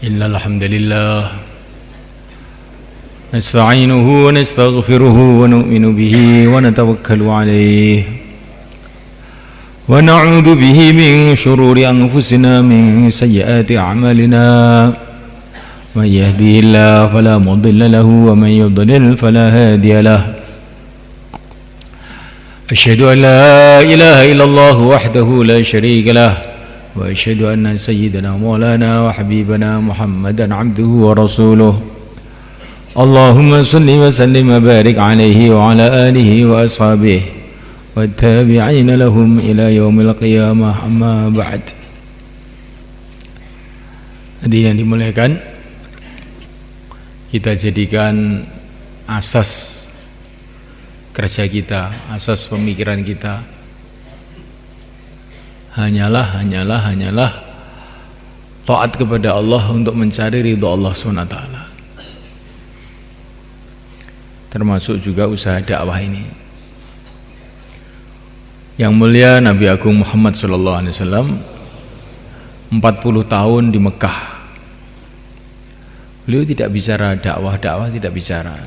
إن الحمد لله نستعينه ونستغفره ونؤمن به ونتوكل عليه ونعوذ به من شرور أنفسنا من سيئات أعمالنا من يهديه الله فلا مضل له ومن يضلل فلا هادي له أشهد أن لا إله إلا الله وحده لا شريك له وأشهد أن سيدنا مولانا وحبيبنا محمدا عبده ورسوله اللهم صل وسلم وبارك عليه وعلى آله وأصحابه والتابعين لهم إلى يوم القيامة أما بعد. Hadirin yang dimuliakan, kita jadikan asas kerja kita, asas pemikiran kita hanyalah taat kepada Allah untuk mencari ridha Allah SWT, termasuk juga usaha dakwah ini. Yang mulia Nabi Agung Muhammad SAW 40 tahun di Mekah, beliau tidak bicara dakwah tidak bicara.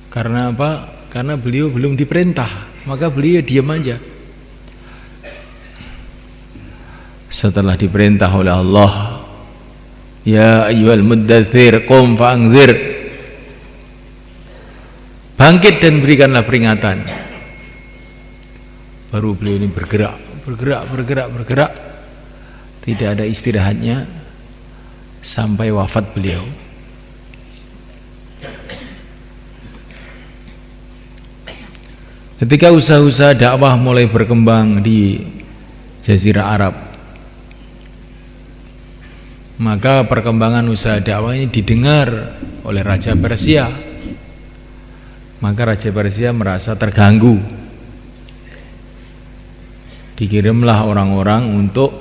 Karena apa? Karena beliau belum diperintah, maka beliau diam aja. Setelah diperintah oleh Allah, ya ayyuhal muddatsir qum fa'anzir, bangkit dan berikanlah peringatan, baru beliau ini bergerak, tidak ada istirahatnya sampai wafat beliau. Ketika usaha-usaha dakwah mulai berkembang di Jazirah Arab, maka perkembangan usaha dakwah ini didengar oleh Raja Persia. Maka Raja Persia merasa terganggu. Dikirimlah orang-orang untuk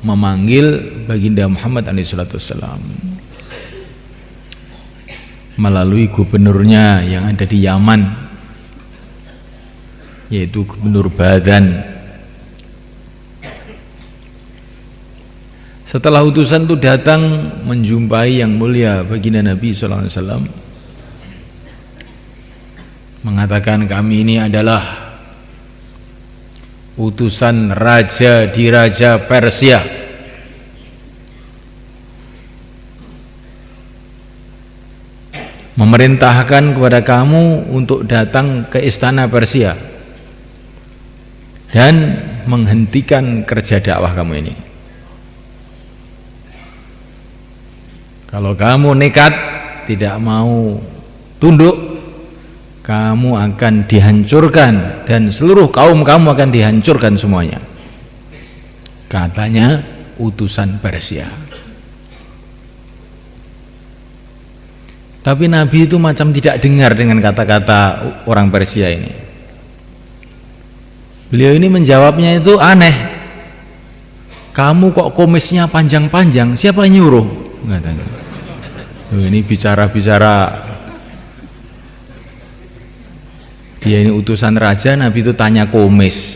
memanggil Baginda Muhammad SAW melalui gubernurnya yang ada di Yaman, yaitu Gubernur Badan. Setelah utusan itu datang menjumpai yang mulia Baginda Nabi SAW, mengatakan, kami ini adalah utusan raja di Raja Persia. Memerintahkan kepada kamu untuk datang ke istana Persia dan menghentikan kerja dakwah kamu ini. Kalau kamu nekat tidak mau tunduk, kamu akan dihancurkan dan seluruh kaum kamu akan dihancurkan semuanya, katanya utusan Persia. Tapi Nabi itu macam tidak dengar dengan kata-kata orang Persia ini. Beliau ini menjawabnya itu aneh. Kamu kok kumisnya panjang-panjang, siapa yang nyuruh? Katanya. Ini bicara-bicara, dia ini utusan raja, Nabi itu tanya kumis.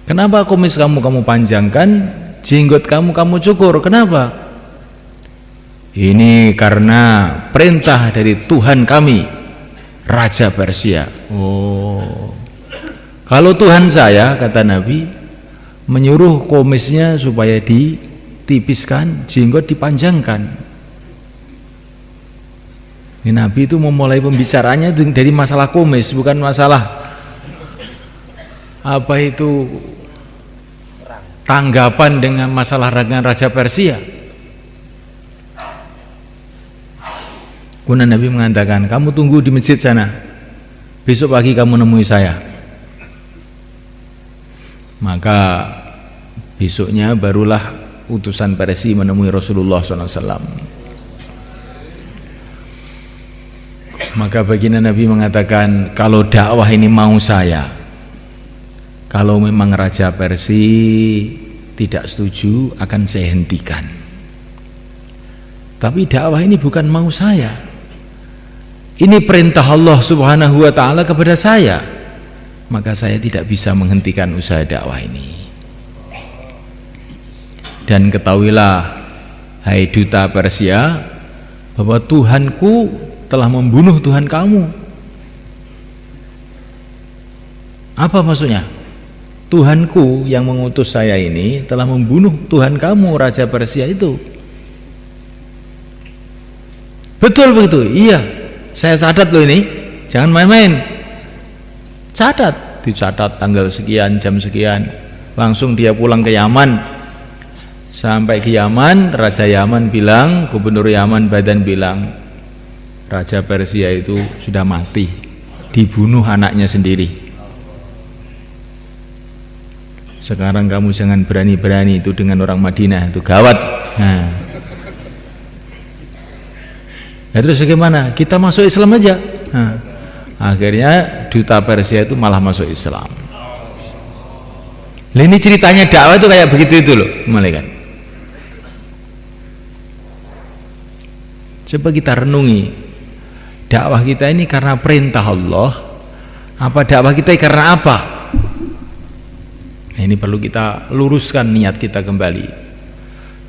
Kenapa kumis kamu panjangkan, jenggot kamu cukur? Kenapa? Ini karena perintah dari Tuhan kami, Raja Persia. Oh, kalau Tuhan saya, kata Nabi, menyuruh kumisnya supaya ditipiskan, jenggot dipanjangkan. Ini Nabi itu memulai pembicaraannya dari masalah kumis, bukan masalah apa itu tanggapan dengan masalah dengan Raja Persia. Kemudian Nabi mengatakan, kamu tunggu di masjid sana, besok pagi kamu nemui saya. Maka besoknya barulah utusan Persia menemui Rasulullah SAW. Maka baginda Nabi mengatakan, kalau dakwah ini mau saya, kalau memang Raja Persia tidak setuju, akan saya hentikan. Tapi dakwah ini bukan mau saya, ini perintah Allah Subhanahu wa ta'ala kepada saya, maka saya tidak bisa menghentikan usaha dakwah ini. Dan ketahuilah, hai duta Persia, bahwa Tuhanku telah membunuh Tuhan kamu. Apa maksudnya? Tuhanku yang mengutus saya ini telah membunuh Tuhan kamu, Raja Persia itu. Betul begitu? Iya, saya catat loh ini, jangan main-main. Catat, dicatat tanggal sekian, jam sekian. Langsung dia pulang ke Yaman. Sampai ke Yaman, Raja Yaman bilang, Gubernur Yaman Badan bilang, Raja Persia itu sudah mati, dibunuh anaknya sendiri. Sekarang kamu jangan berani-berani itu dengan orang Madinah, itu gawat. Nah terus bagaimana? Kita masuk Islam aja. Nah, akhirnya duta Persia itu malah masuk Islam. Ini ceritanya dakwah itu kayak begitu itu loh, malaikat. Coba kita renungi, dakwah kita ini karena perintah Allah, apa dakwah kita karena apa? Nah, ini perlu kita luruskan niat kita kembali.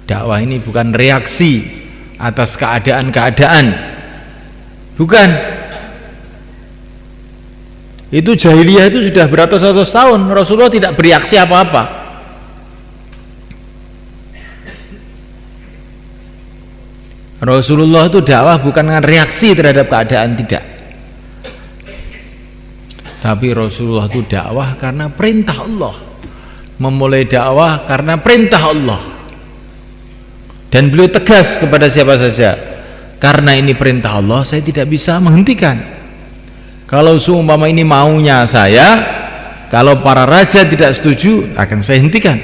Dakwah ini bukan reaksi atas keadaan-keadaan, bukan. Itu jahiliyah itu sudah beratus-ratus tahun, Rasulullah tidak bereaksi apa-apa. Rasulullah itu dakwah bukan dengan reaksi terhadap keadaan, tidak. Tapi Rasulullah itu dakwah karena perintah Allah. Memulai dakwah karena perintah Allah. Dan beliau tegas kepada siapa saja, karena ini perintah Allah, saya tidak bisa menghentikan. Kalau seumpama ini maunya saya, kalau para raja tidak setuju, akan saya hentikan.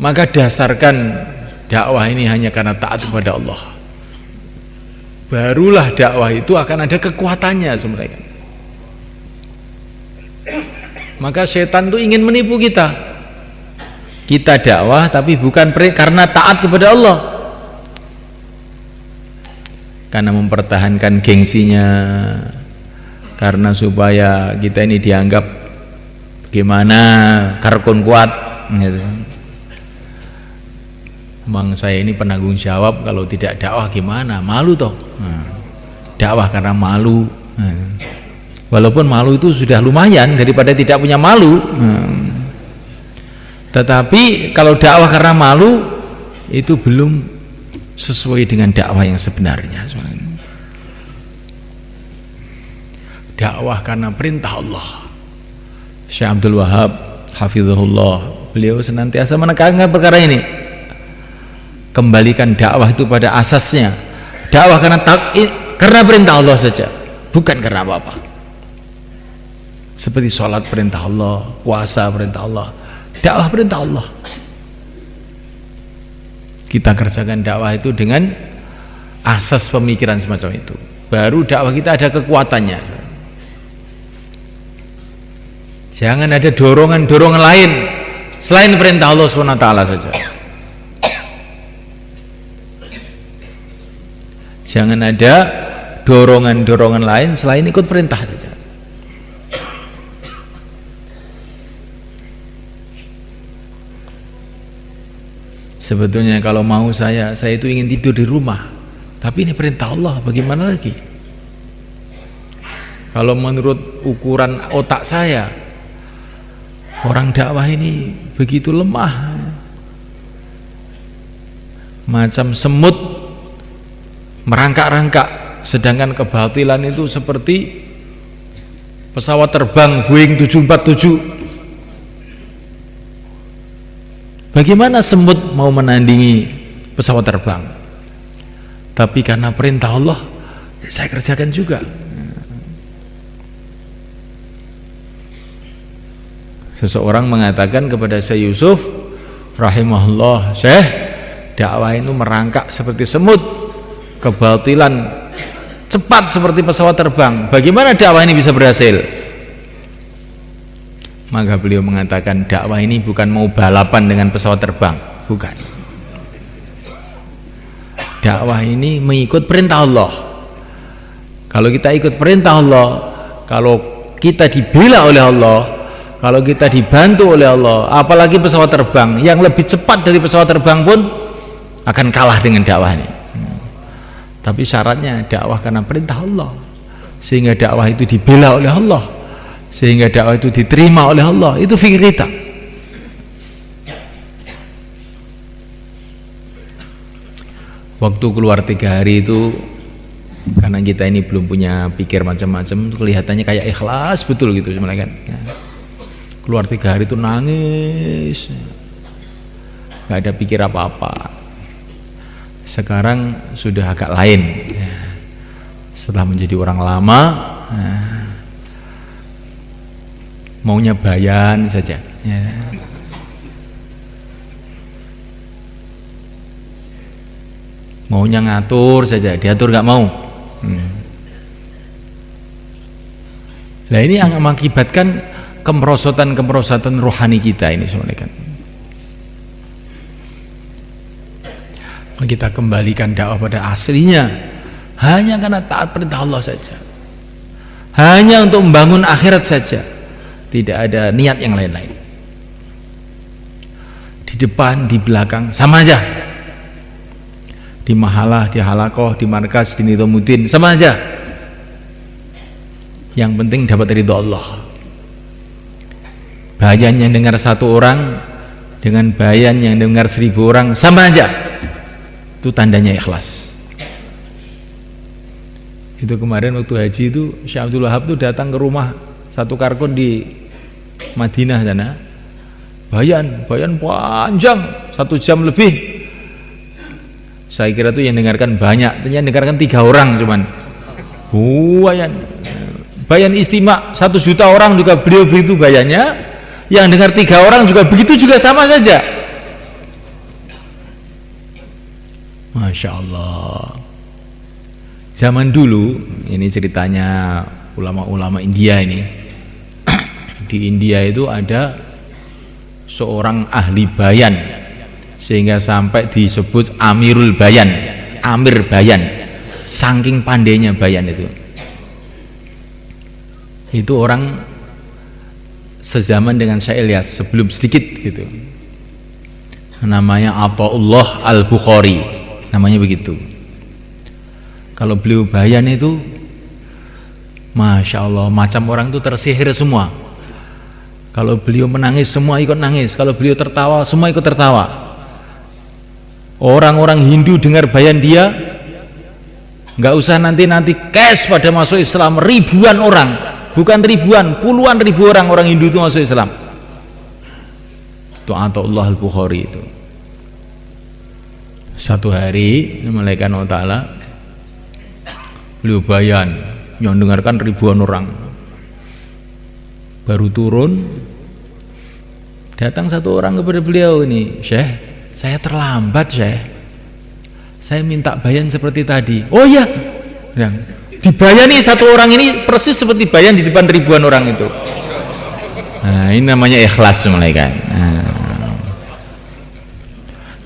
Maka dasarkan dakwah ini hanya karena taat kepada Allah. Barulah dakwah itu akan ada kekuatannya sebenarnya. Maka setan itu ingin menipu kita. Kita dakwah tapi bukan karena taat kepada Allah, karena mempertahankan gengsinya, karena supaya kita ini dianggap gimana, karkun kuat gitu. Emang saya ini penanggung jawab, kalau tidak dakwah gimana, malu toh. Dakwah karena malu. Walaupun malu itu sudah lumayan daripada tidak punya malu. Tetapi kalau dakwah karena malu itu belum sesuai dengan dakwah yang sebenarnya. Dakwah karena perintah Allah. Syekh Abdul Wahab hafizahullah, beliau senantiasa menekankan perkara ini. Kembalikan dakwah itu pada asasnya. Dakwah karena perintah Allah saja, bukan karena apa-apa. Seperti sholat perintah Allah, puasa perintah Allah, dakwah perintah Allah. Kita kerjakan dakwah itu dengan asas pemikiran semacam itu, baru dakwah kita ada kekuatannya. Jangan ada dorongan-dorongan lain selain perintah Allah SWT saja. Jangan ada dorongan-dorongan lain selain ikut perintah saja. Sebetulnya kalau mau saya itu ingin tidur di rumah, tapi ini perintah Allah, bagaimana lagi? Kalau menurut ukuran otak saya, orang dakwah ini begitu lemah, macam semut merangkak-rangkak, sedangkan kebatilan itu seperti pesawat terbang Boeing 747. Bagaimana semut mau menandingi pesawat terbang? Tapi karena perintah Allah, saya kerjakan juga. Seseorang mengatakan kepada Syekh Yusuf rahimahullah, Syekh, dakwah itu merangkak seperti semut, kebatilan cepat seperti pesawat terbang, bagaimana dakwah ini bisa berhasil? Maka beliau mengatakan, dakwah ini bukan mau balapan dengan pesawat terbang, bukan. Dakwah ini mengikut perintah Allah. Kalau kita ikut perintah Allah, kalau kita dibela oleh Allah, Kalau kita dibantu oleh Allah, apalagi pesawat terbang yang lebih cepat dari pesawat terbang pun akan kalah dengan dakwah ini. Tapi syaratnya dakwah karena perintah Allah, sehingga dakwah itu dibela oleh Allah, sehingga dakwah itu diterima oleh Allah. Itu fikir kita. Waktu keluar 3 hari itu, karena kita ini belum punya pikir macam-macam, kelihatannya kayak ikhlas betul gitu sebenarnya kan. Keluar 3 hari itu nangis, nggak ada pikir apa-apa. Sekarang sudah agak lain. Setelah menjadi orang lama, maunya bayan saja. Maunya ngatur saja, diatur nggak mau. Nah ini yang mengakibatkan kemerosotan rohani kita ini sebenarnya kan. Kita kembalikan dakwah pada aslinya, hanya karena taat perintah Allah saja, hanya untuk membangun akhirat saja, tidak ada niat yang lain-lain. Di depan, di belakang sama aja. Di mahalah, di halakoh, di markas, di nizamuddin sama aja. Yang penting dapat ridho Allah. Bayan yang dengar 1 orang dengan bayan yang dengar 1000 orang sama aja. Itu tandanya ikhlas. Itu kemarin waktu haji itu Syekh Abdul Wahab itu datang ke rumah satu karkun di Madinah sana. Bayan panjang 1 jam lebih. Saya kira tuh yang dengarkan banyak, ternyata dengarkan 3 orang cuman. Bayan istimewa 1 juta orang juga beliau begitu bayannya, yang dengar 3 orang juga begitu juga sama saja. Masya Allah. Zaman dulu, ini ceritanya ulama-ulama India ini. Di India itu ada seorang ahli bayan, sehingga sampai disebut Amirul Bayan, Amir Bayan, saking pandainya bayan itu. Itu orang sezaman dengan Syekh Ilyas, sebelum sedikit gitu. Namanya Athaullah Al-Bukhari, namanya begitu. Kalau beliau bayan itu, Masya Allah, macam orang itu tersihir semua. Kalau beliau menangis, semua ikut nangis. Kalau beliau tertawa, semua ikut tertawa. Orang-orang Hindu dengar bayan dia, nggak usah nanti cash pada masuk Islam. Ribuan orang, bukan ribuan, puluhan ribu orang Hindu itu masuk Islam. Itu Athaullah Al-Bukhari itu. Satu hari malaikat Allah Ta'ala beliau bayan yang dengarkan ribuan orang, baru turun datang satu orang kepada beliau, ini Syekh, saya terlambat Syekh, saya minta bayan seperti tadi. Oh iya, dibayani satu orang ini persis seperti bayan di depan ribuan orang itu. Nah ini namanya ikhlas malaikat.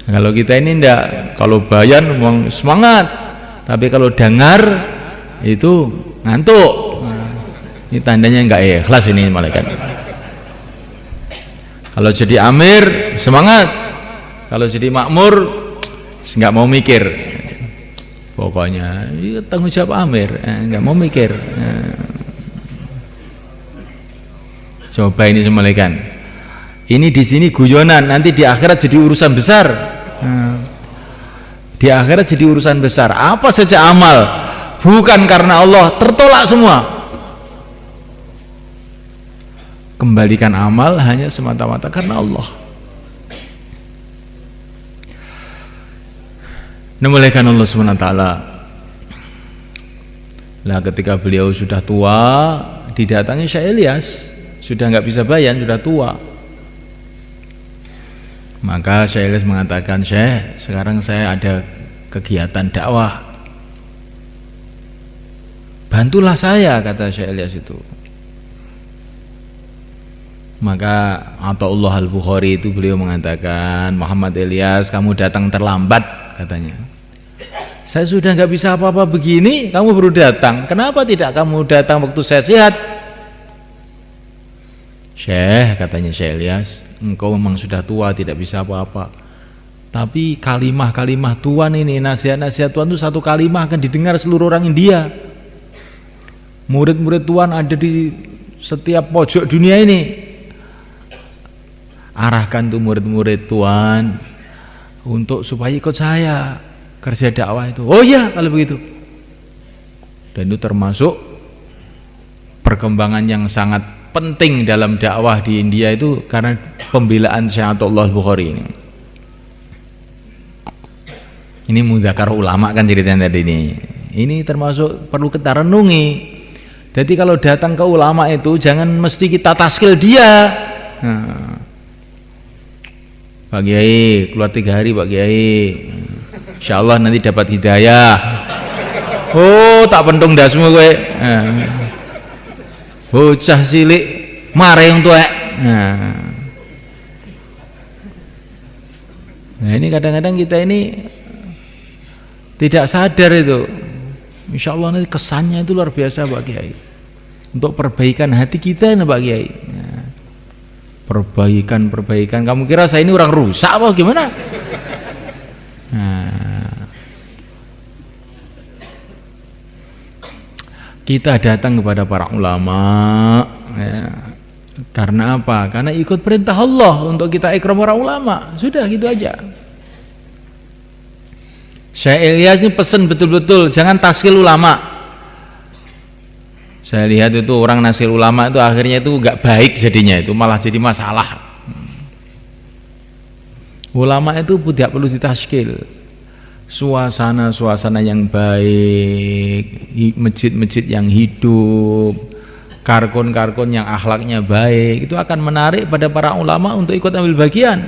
Kalau kita ini enggak, kalau bayan memang semangat, tapi kalau dengar itu ngantuk. Ini tandanya enggak ikhlas ini malaikat. Kalau jadi amir semangat, kalau jadi makmur enggak mau mikir. Pokoknya tanggung jawab amir, enggak mau mikir. Coba ini malaikat. Ini di sini guyonan, nanti di akhirat jadi urusan besar. Di akhirat jadi urusan besar. Apa saja amal bukan karena Allah tertolak semua. Kembalikan amal hanya semata-mata karena Allah. Memuliakan Allah SWT. Lah ketika beliau sudah tua, didatangi Syekh Ilyas, sudah nggak bisa bayan, sudah tua. Maka Syekh Ilyas mengatakan, Syekh, sekarang saya ada kegiatan dakwah, bantulah saya, kata Syekh Ilyas itu. Maka Athaullah Al-Bukhari itu beliau mengatakan, Muhammad Ilyas, kamu datang terlambat, katanya. Saya sudah nggak bisa apa-apa begini, kamu baru datang. Kenapa tidak kamu datang waktu saya sehat? Syekh, katanya Syekh Ilyas, engkau memang sudah tua, tidak bisa apa-apa. Tapi kalimah-kalimah Tuhan ini, nasihat-nasihat Tuhan itu satu kalimah akan didengar seluruh orang India. Murid-murid Tuhan ada di setiap pojok dunia ini. Arahkan tuh murid-murid Tuhan untuk supaya ikut saya kerja dakwah itu. Oh iya, kalau begitu. Dan itu termasuk perkembangan yang sangat penting dalam dakwah di India itu karena pembelaan Syekh Athaullah Bukhari ini. Ini mudzakarah ulama kan ceritanya tadi ini. Ini termasuk perlu kita renungi. Jadi kalau datang ke ulama itu jangan mesti kita taskil dia. Nah, Pak Kiai keluar 3 hari Pak Kiai, insya Allah nanti dapat hidayah. Oh tak pentung dasmu gue. Bocah cilik marah yang tuwek. Nah ini kadang-kadang kita ini tidak sadar itu. Insya Allah nanti kesannya itu luar biasa Pak Kiai. Untuk perbaikan hati kita nih Pak Kiai. Perbaikan. Kamu kira saya ini orang rusak apa gimana? Nah, kita datang kepada para ulama ya. Karena apa? Karena ikut perintah Allah untuk kita ikram para ulama. Sudah gitu aja. Syekh Ilyas ini pesan betul-betul jangan taskil ulama. Saya lihat itu orang naskil ulama itu akhirnya itu enggak baik jadinya, itu malah jadi masalah. Ulama itu tidak perlu ditaskil. Suasana yang baik, masjid-masjid yang hidup, karkon-karkon yang akhlaknya baik, itu akan menarik pada para ulama untuk ikut ambil bagian.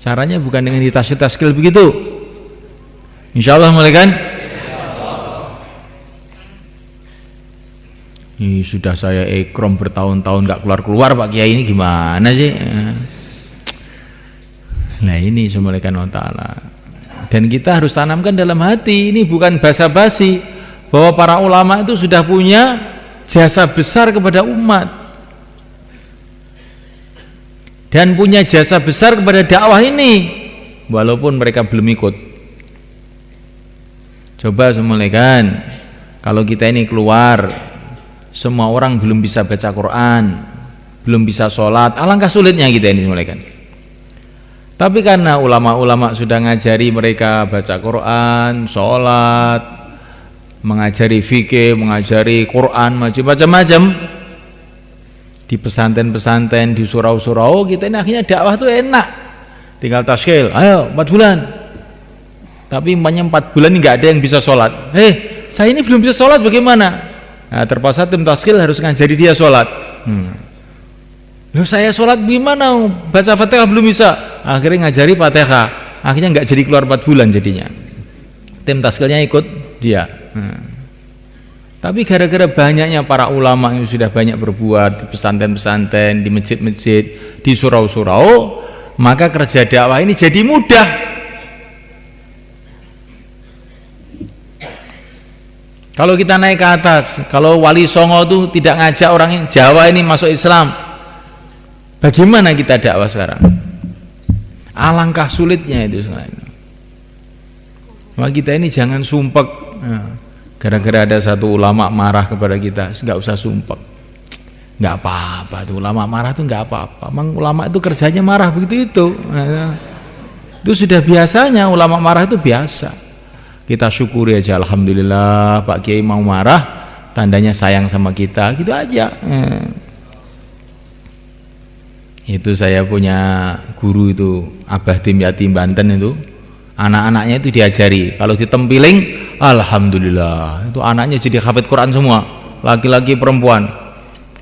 Caranya bukan dengan ditaskil-taskil begitu. Insyaallah mulai kan? Ini sudah saya ikram bertahun-tahun gak keluar-keluar Pak Kiai, ini gimana sih? Nah ini Subhanahu wa ta'ala. Dan kita harus tanamkan dalam hati, ini bukan basa-basi, bahwa para ulama itu sudah punya jasa besar kepada umat dan punya jasa besar kepada dakwah ini walaupun mereka belum ikut. Coba semulakan kalau kita ini keluar, semua orang belum bisa baca Quran, belum bisa sholat, alangkah sulitnya kita ini semulakan. Tapi karena ulama-ulama sudah ngajari mereka baca Quran, sholat, mengajari fikih, mengajari Quran, macam-macam di pesantren-pesantren, di surau-surau, kita ini akhirnya dakwah tuh enak. Tinggal taskil, ayo 4 bulan. Tapi umpamanya 4 bulan ini nggak ada yang bisa sholat. Saya ini belum bisa sholat bagaimana? Nah, terpaksa tim taskil harus ngajari dia sholat. Loh saya sholat gimana? Baca Fatihah belum bisa. Akhirnya ngajari Fatihah. Akhirnya nggak jadi keluar 4 bulan jadinya. Tim taskilnya ikut dia. Tapi gara-gara banyaknya para ulama yang sudah banyak berbuat di pesantren-pesantren, di masjid-masjid, di surau-surau, maka kerja dakwah ini jadi mudah. Kalau kita naik ke atas, kalau Wali Songo itu tidak ngajak orang Jawa ini masuk Islam, bagaimana kita dakwah sekarang? Alangkah sulitnya itu sekarang. Maka kita ini jangan sumpek. Gara-gara ada satu ulama marah kepada kita, nggak usah sumpek. Nggak apa-apa tuh ulama marah tuh nggak apa-apa. Memang ulama itu kerjanya marah begitu itu. Itu sudah biasanya ulama marah itu biasa. Kita syukuri aja, alhamdulillah Pak Kiai mau marah, tandanya sayang sama kita, gitu aja. Itu saya punya guru itu Abah Tim Yatim Banten itu, anak-anaknya itu diajari kalau ditempiling, alhamdulillah, itu anaknya jadi hafid Quran semua, laki-laki perempuan.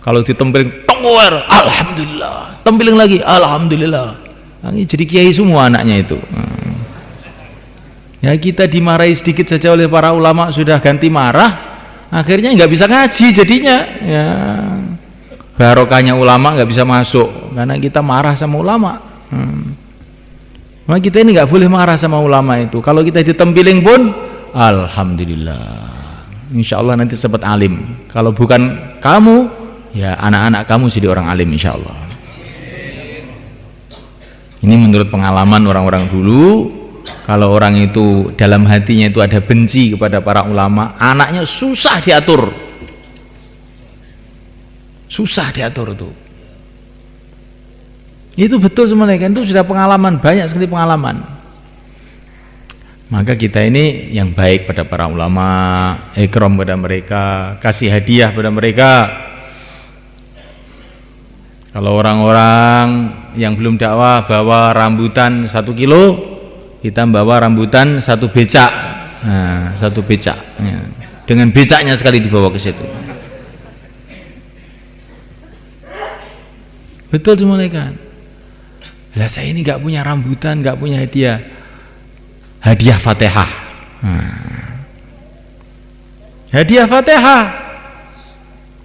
Kalau ditempiling tower, alhamdulillah, tempiling lagi, alhamdulillah, jadi kiai semua anaknya itu. Ya kita dimarahi sedikit saja oleh para ulama sudah ganti marah, akhirnya nggak bisa ngaji jadinya. Ya barokahnya ulama nggak bisa masuk karena kita marah sama ulama. Maka kita ini nggak boleh marah sama ulama itu. Kalau kita ditempiling pun, alhamdulillah, insya Allah nanti sempat alim. Kalau bukan kamu, ya anak-anak kamu jadi orang alim insya Allah. Ini menurut pengalaman orang-orang dulu, kalau orang itu dalam hatinya itu ada benci kepada para ulama, anaknya susah diatur. Susah diatur itu. Itu betul semuanya, kan itu sudah pengalaman, banyak sekali pengalaman. Maka kita ini yang baik pada para ulama, ikram pada mereka, kasih hadiah pada mereka. Kalau orang-orang yang belum dakwah bawa rambutan 1 kilo, kita bawa rambutan 1 becak. Nah, 1 becak. Ya. Dengan becaknya sekali dibawa ke situ. Betul semuanya kan. Lah saya ini nggak punya rambutan, nggak punya hadiah. Hadiah Fatihah. Hadiah Fatihah.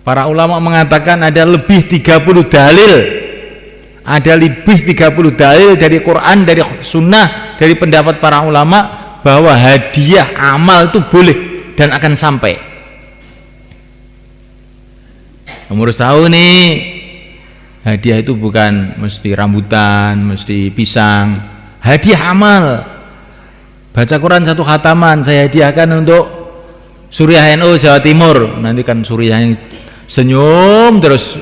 Para ulama mengatakan ada lebih 30 dalil. Ada lebih 30 dalil dari Quran, dari sunnah, dari pendapat para ulama bahwa hadiah amal itu boleh dan akan sampai. Kamu harus tahu nih, hadiah itu bukan mesti rambutan, mesti pisang. Hadiah amal. Baca Quran 1 khataman saya hadiahkan untuk Suriah NU Jawa Timur. Nanti kan Suriah yang senyum terus.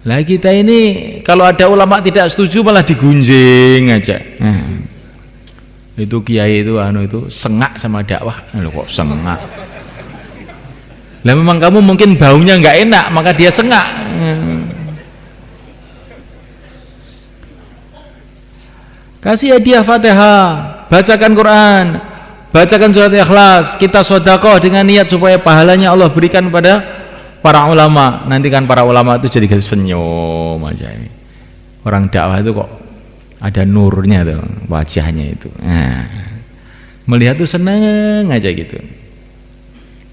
Lah kita ini kalau ada ulama tidak setuju malah digunjing aja. Itu kiai itu itu sengak sama dakwah. Loh, kok sengak? Lah memang kamu mungkin baunya nggak enak maka dia sengak. Kasih hadiah Fatihah, bacakan Quran, bacakan surat Ikhlas, kita sedekah dengan niat supaya pahalanya Allah berikan pada para ulama. Nanti kan para ulama itu jadi senyum aja ini. Orang dakwah itu kok ada nurnya tuh wajahnya itu. Melihat tuh seneng aja gitu.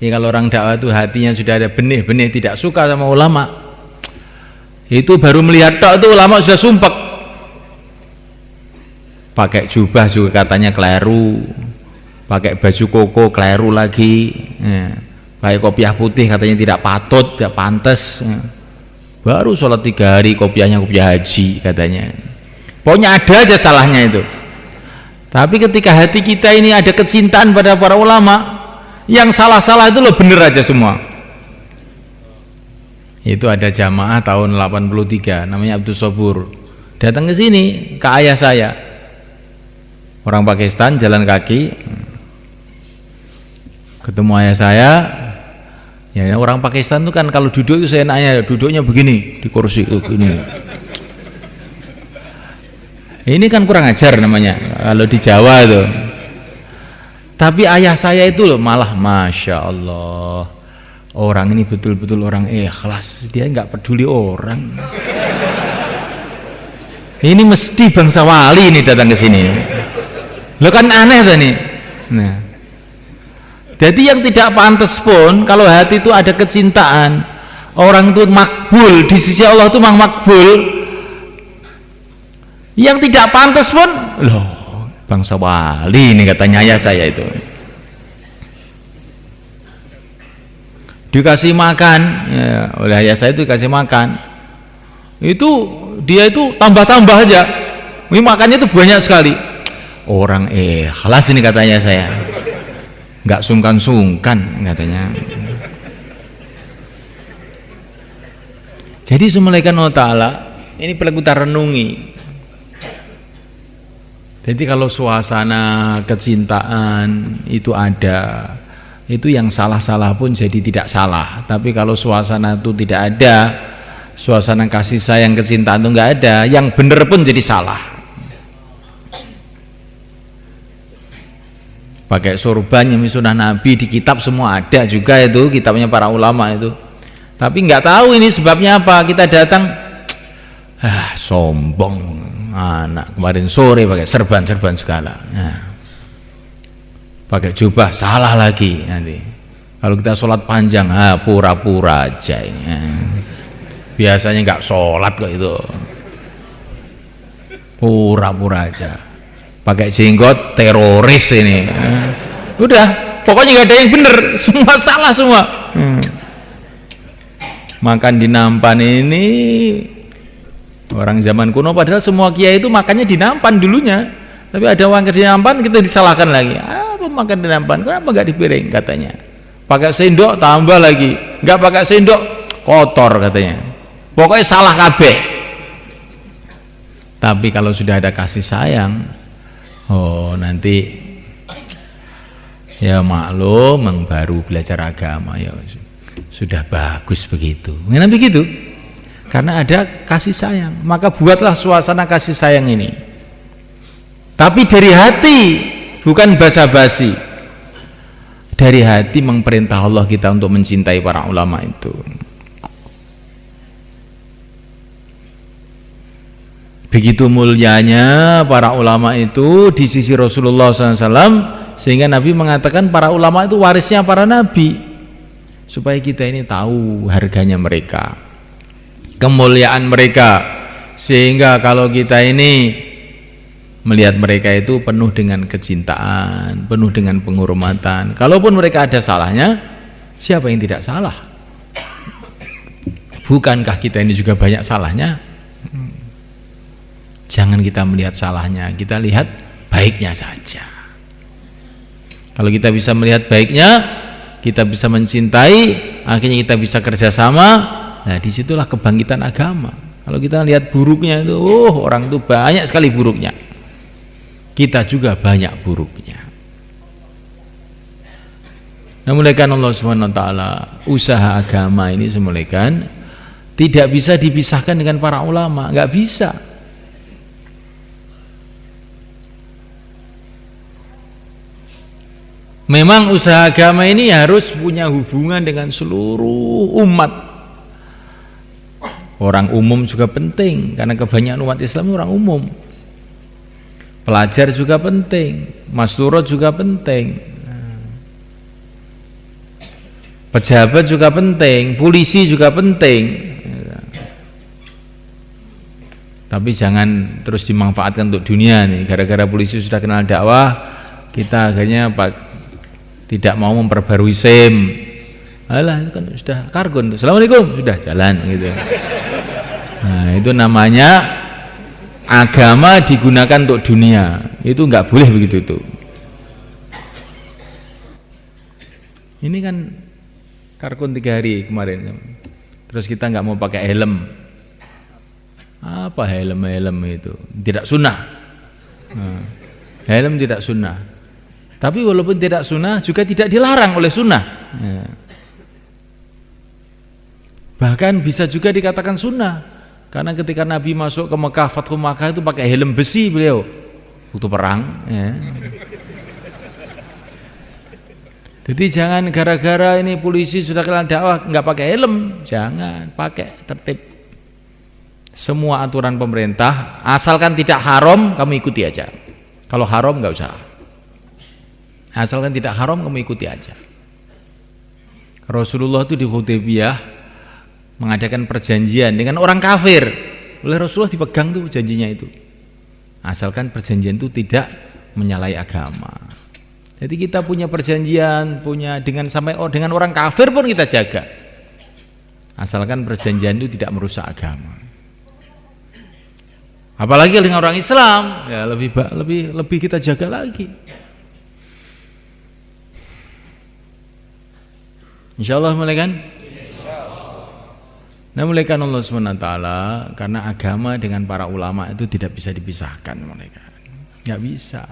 Ya kalau orang dakwah itu hatinya sudah ada benih-benih tidak suka sama ulama, itu baru melihat tok itu ulama sudah sumpek. Pakai jubah juga katanya keliru, pakai baju koko keliru lagi, pakai kopiah putih katanya tidak patut, tidak pantas. Baru sholat 3 hari kopiahnya kopiah haji katanya. Pokoknya ada aja salahnya itu. Tapi ketika hati kita ini ada kecintaan pada para ulama, yang salah-salah itu loh bener aja semua. Itu ada jamaah tahun 83 namanya Abdul Sobur, datang ke sini ke ayah saya. Orang Pakistan jalan kaki, ketemu ayah saya. Ya orang Pakistan itu kan kalau duduk itu saya nanya duduknya begini di kursi begini. Ini kan kurang ajar namanya kalau di Jawa itu. Tapi ayah saya itu loh malah masya Allah, orang ini betul-betul orang ikhlas, dia nggak peduli orang. Ini mesti bangsa wali ini datang ke sini. Lo kan aneh tuh nih. Nah, jadi yang tidak pantas pun kalau hati itu ada kecintaan, orang itu makbul di sisi Allah itu makbul. Yang tidak pantas pun, loh bangsa wali ini katanya ayah saya itu. Dikasih makan ya, oleh ayah saya itu dikasih makan, itu dia itu tambah-tambah aja. Ini makannya itu banyak sekali. Orang ikhlas ini katanya saya, nggak sungkan-sungkan katanya. Jadi semulaikan Allah Ta'ala ini perlu kita renungi. Jadi kalau suasana kecintaan itu ada, itu yang salah-salah pun jadi tidak salah. Tapi kalau suasana itu tidak ada, suasana kasih sayang kecintaan itu nggak ada, yang benar pun jadi salah. Pakai sorban yang sunnah Nabi di kitab semua ada juga itu kitabnya para ulama itu. Tapi nggak tahu ini sebabnya apa. Kita datang, sombong anak kemarin sore pakai serban-serban segala. Pakai jubah salah lagi nanti. Kalau kita sholat panjang, pura-pura aja ini. Biasanya nggak sholat kok itu. Pura-pura aja. Pakai jenggot teroris ini. Udah, pokoknya nggak ada yang bener, semua salah semua. Makan di nampan ini orang zaman kuno, padahal semua kiai itu makannya di nampan dulunya. Tapi ada orang di nampan, kita disalahkan lagi. Apa makan di nampan? Kenapa nggak di piring katanya? Pakai sendok tambah lagi. Nggak pakai sendok kotor katanya. Pokoknya salah kabeh. Tapi kalau sudah ada kasih sayang, oh nanti ya maklum, baru belajar agama ya sudah bagus begitu. Memang begitu. Karena ada kasih sayang, maka buatlah suasana kasih sayang ini. Tapi dari hati, bukan basa-basi. Dari hati memperintah Allah kita untuk mencintai para ulama itu. Begitu mulianya para ulama itu di sisi Rasulullah SAW, sehingga Nabi mengatakan para ulama itu warisnya para nabi. Supaya kita ini tahu harganya mereka, kemuliaan mereka, sehingga kalau kita ini melihat mereka itu penuh dengan kecintaan, penuh dengan penghormatan. Kalaupun mereka ada salahnya, siapa yang tidak salah? Bukankah kita ini juga banyak salahnya? Jangan kita melihat salahnya, kita lihat baiknya saja. Kalau kita bisa melihat baiknya, kita bisa mencintai, akhirnya kita bisa kerjasama. Nah disitulah kebangkitan agama. Kalau kita lihat buruknya itu, orang itu banyak sekali buruknya, kita juga banyak buruknya. Namun Allah SWT, usaha agama ini semulaikan tidak bisa dipisahkan dengan para ulama, nggak bisa. Memang usaha agama ini harus punya hubungan dengan seluruh umat. Orang umum juga penting, karena kebanyakan umat Islam orang umum. Pelajar juga penting, masturot juga penting, pejabat juga penting, polisi juga penting. Tapi jangan terus dimanfaatkan untuk dunia nih. Gara-gara polisi sudah kenal dakwah, kita akhirnya tidak mau memperbarui SIM. Alah, itu kan sudah kargon. Assalamualaikum, sudah jalan gitu. Nah, itu namanya agama digunakan untuk dunia. Itu nggak boleh begitu itu. Ini kan kargon 3 hari kemarin. Terus kita nggak mau pakai helm. Apa helm itu? Tidak sunnah. Nah, helm tidak sunnah. Tapi walaupun tidak sunnah juga tidak dilarang oleh sunnah. Ya. Bahkan bisa juga dikatakan sunnah, karena ketika Nabi masuk ke Mekah, Fathu Makkah itu pakai helm besi beliau waktu perang. Ya. Jadi jangan gara-gara ini polisi sudah kenal dakwah nggak pakai helm, jangan, pakai tertib. Semua aturan pemerintah, asalkan tidak haram kamu ikuti aja. Kalau haram nggak usah. Asalkan tidak haram kamu ikuti aja. Rasulullah itu di Hudaybiyah mengadakan perjanjian dengan orang kafir. Oleh Rasulullah dipegang tuh janjinya itu. Asalkan perjanjian itu tidak menyalahi agama. Jadi kita punya perjanjian, punya dengan orang kafir pun kita jaga. Asalkan perjanjian itu tidak merusak agama. Apalagi dengan orang Islam, ya lebih kita jaga lagi. Insyaallah mulaikan. Nah mulaikan Allah SWT, karena agama dengan para ulama itu tidak bisa dipisahkan, mulaikan. Nggak bisa.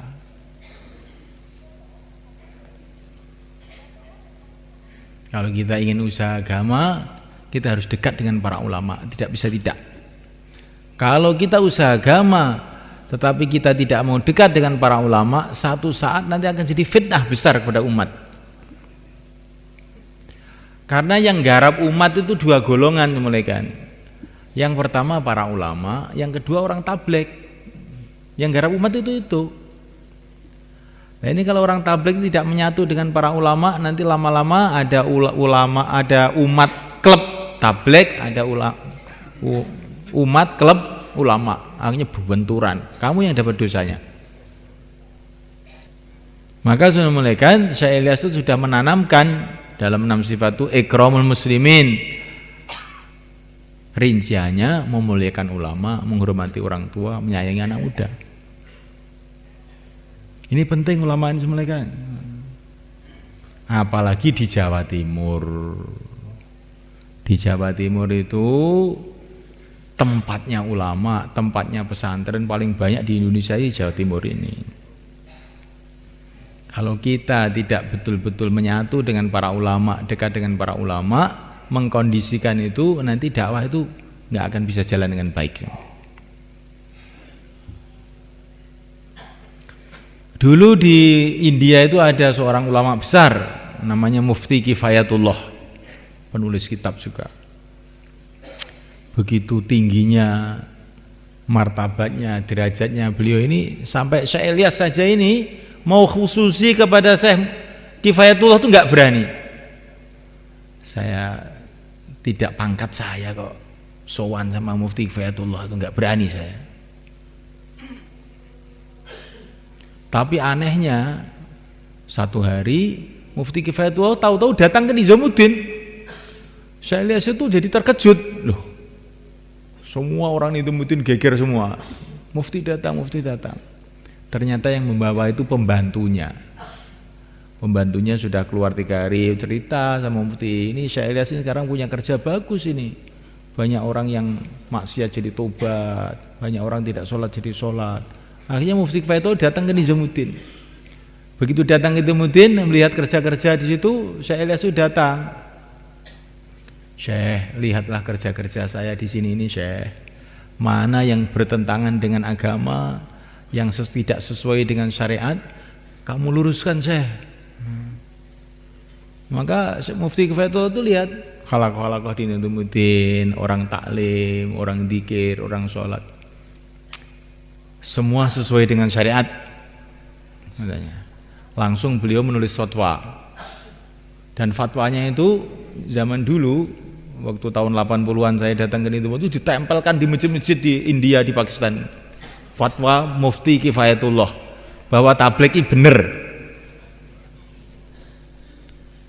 Kalau kita ingin usaha agama, kita harus dekat dengan para ulama, tidak bisa tidak. Kalau kita usaha agama, tetapi kita tidak mau dekat dengan para ulama, satu saat nanti akan jadi fitnah besar kepada umat. Karena yang garap umat itu 2 golongan, mulaikan. Yang pertama para ulama, yang kedua orang tabligh. Yang garap umat itu. Nah ini kalau orang tabligh tidak menyatu dengan para ulama, nanti lama-lama ada ulama, ada umat klub tabligh, ada umat klub ulama, akhirnya berbenturan. Kamu yang dapat dosanya. Maka sudah mulaikan, Syekh Ilyas itu sudah menanamkan dalam 6 sifat itu ikramul muslimin, Rinciannya memuliakan ulama, menghormati orang tua, menyayangi anak muda. Ini penting ulama ini semuanya. Apalagi di Jawa Timur. Di Jawa Timur itu tempatnya ulama, tempatnya pesantren paling banyak di Indonesia ini Jawa Timur ini. Kalau kita tidak betul-betul menyatu dengan para ulama, dekat dengan para ulama, mengkondisikan itu, nanti dakwah itu nggak akan bisa jalan dengan baik. Dulu di India itu ada seorang ulama besar namanya Mufti Kifayatullah, penulis kitab juga. Begitu tingginya martabatnya, derajatnya beliau ini, sampai Syekh Ilyas saja ini mau khususi kepada Syekh Kifayatullah itu nggak berani. Saya tidak pangkat saya kok sowan sama Mufti Kifayatullah, itu nggak berani saya. Tapi anehnya satu hari Mufti Kifayatullah tahu-tahu datang ke Nizamuddin. Saya lihat itu jadi terkejut, loh, semua orang Nizamuddin geger semua. Mufti datang, Mufti datang. Ternyata yang membawa itu pembantunya. Pembantunya sudah keluar 3 hari, cerita sama Mufti, ini saya lihat sekarang punya kerja bagus ini. Banyak orang yang maksiat jadi tobat, banyak orang tidak sholat jadi sholat. Akhirnya Mufti Kifayatullah datang ke Nizamuddin. Begitu datang ke Nizamuddin, melihat kerja-kerja di situ, saya lihat sudah datang. Syekh, lihatlah kerja-kerja saya di sini ini, Syekh. Mana yang bertentangan dengan agama, yang tidak sesuai dengan syariat, kamu luruskan, Syekh. Maka Mufti Kifayatullah itu lihat khalaqah di Nizamuddin, orang taklim, orang dzikir, orang sholat, semua sesuai dengan syariat. Langsung beliau menulis fatwa. Dan fatwanya itu zaman dulu, waktu tahun 80-an saya datang ke Nizamuddin, itu ditempelkan di masjid-masjid di India, di Pakistan. Fatwa Mufti Kifayatullah bahwa tabligh ini benar.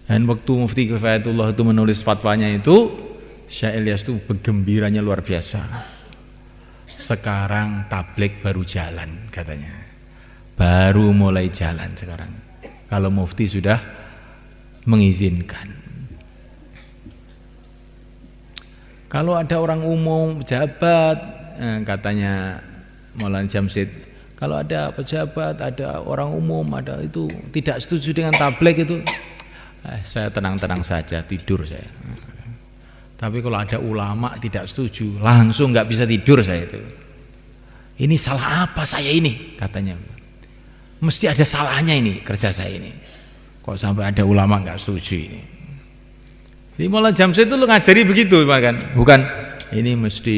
Dan waktu Mufti Kifayatullah itu menulis fatwanya itu, Syekh Ilyas itu bergembiranya luar biasa. Sekarang tabligh baru jalan katanya. Baru mulai jalan sekarang. Kalau Mufti sudah mengizinkan. Kalau ada orang umum, pejabat, katanya Maulana Jamsid, kalau ada pejabat, ada orang umum, ada itu tidak setuju dengan tabligh itu, saya tenang-tenang saja, tidur saya. Tapi kalau ada ulama tidak setuju, langsung nggak bisa tidur saya itu. Ini salah apa saya ini, katanya. Mesti ada salahnya ini kerja saya ini. Kok sampai ada ulama nggak setuju ini? Jadi Maulana Jamsid itu ngajari begitu, kan? Bukan ini mesti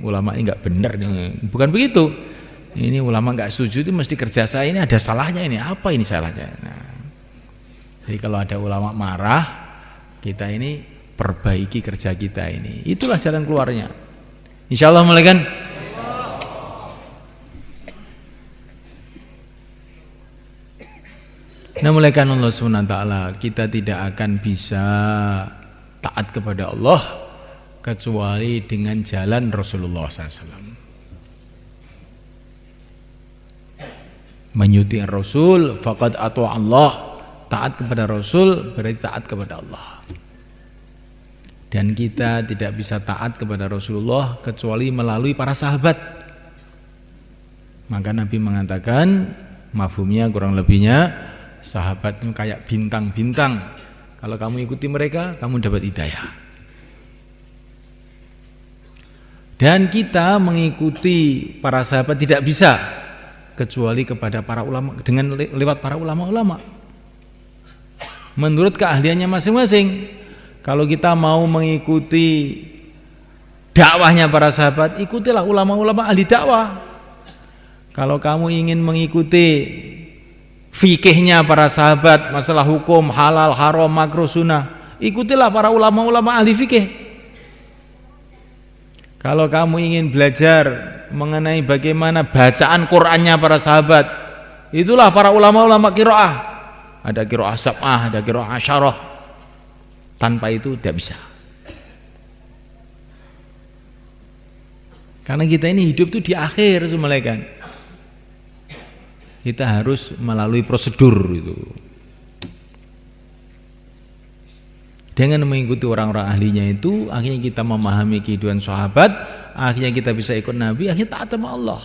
ulama ini nggak benar, bukan begitu. Ini ulama nggak setuju itu mesti kerja saya ini ada salahnya ini. Apa ini salahnya? Nah, jadi kalau ada ulama marah, kita ini perbaiki kerja kita ini. Itulah jalan keluarnya. Insya Allah mulai kan? Nah, mulai kan Allah SWT, kita tidak akan bisa taat kepada Allah kecuali dengan jalan Rasulullah SAW. Menyuti Rasul, faqad ata Allah. Taat kepada Rasul berarti taat kepada Allah. Dan kita tidak bisa taat kepada Rasulullah kecuali melalui para sahabat. Maka Nabi mengatakan, mafhumnya kurang lebihnya, sahabat itu kayak bintang-bintang. Kalau kamu ikuti mereka, kamu dapat hidayah. Dan kita mengikuti para sahabat tidak bisa kecuali kepada para ulama, dengan lewat para ulama-ulama. Menurut keahliannya masing-masing. Kalau kita mau mengikuti dakwahnya para sahabat, ikutilah ulama-ulama ahli dakwah. Kalau kamu ingin mengikuti fikihnya para sahabat, masalah hukum, halal, haram, makruh, sunnah, ikutilah para ulama-ulama ahli fikih. Kalau kamu ingin belajar mengenai bagaimana bacaan Qur'annya para sahabat, itulah para ulama-ulama qiraah. Ada qiraah sab'ah, ada qiraah asyarah. Tanpa itu tidak bisa. Karena kita ini hidup tuh di akhir semalekan. Kita harus melalui prosedur itu. Dengan mengikuti orang-orang ahlinya itu, akhirnya kita memahami kehidupan sahabat, akhirnya kita bisa ikut Nabi, akhirnya taat sama Allah.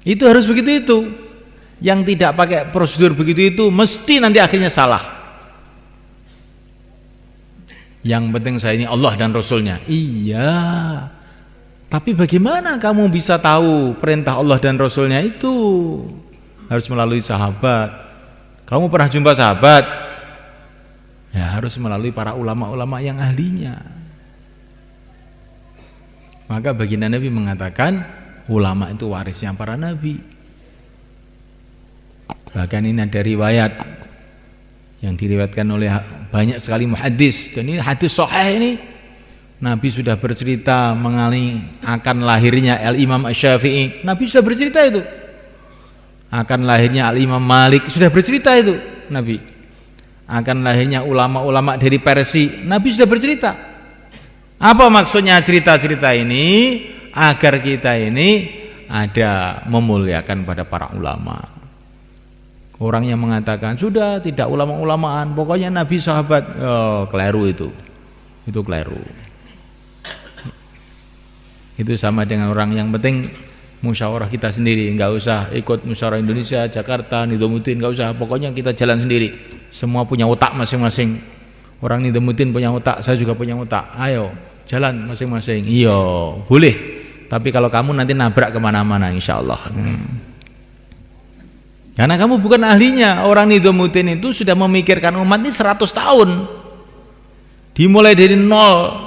Itu harus begitu itu. Yang tidak pakai prosedur begitu itu mesti nanti akhirnya salah. Yang penting saya ini Allah dan Rasulnya. Iya. Tapi bagaimana kamu bisa tahu perintah Allah dan Rasulnya itu? Harus melalui sahabat. Kamu pernah jumpa sahabat? Ya harus melalui para ulama-ulama yang ahlinya. Maka baginda Nabi mengatakan ulama itu warisnya para nabi. Bahkan ini ada riwayat yang diriwayatkan oleh banyak sekali muhaddis, dan ini hadis sahih ini. Nabi sudah bercerita mengenai akan lahirnya Al-Imam Asy-Syafi'i. Nabi sudah bercerita itu. Akan lahirnya Al-Imam Malik, sudah bercerita itu Nabi. Akan lahirnya ulama-ulama dari Persia, Nabi sudah bercerita. Apa maksudnya cerita-cerita ini? Agar kita ini ada memuliakan pada para ulama. Orang yang mengatakan sudah tidak ulama-ulamaan, pokoknya Nabi sahabat, keliru itu keliru. Itu sama dengan orang yang penting musyawarah kita sendiri, nggak usah ikut musyawarah Indonesia, Jakarta, Nizamuddin, nggak usah, pokoknya kita jalan sendiri. Semua punya otak masing-masing. Orang Nizamuddin punya otak, saya juga punya otak. Ayo jalan masing-masing. Iya boleh. Tapi kalau kamu nanti nabrak kemana-mana, insya Allah. Karena kamu bukan ahlinya. Orang Nizamuddin itu sudah memikirkan umat ini 100 tahun. Dimulai dari nol.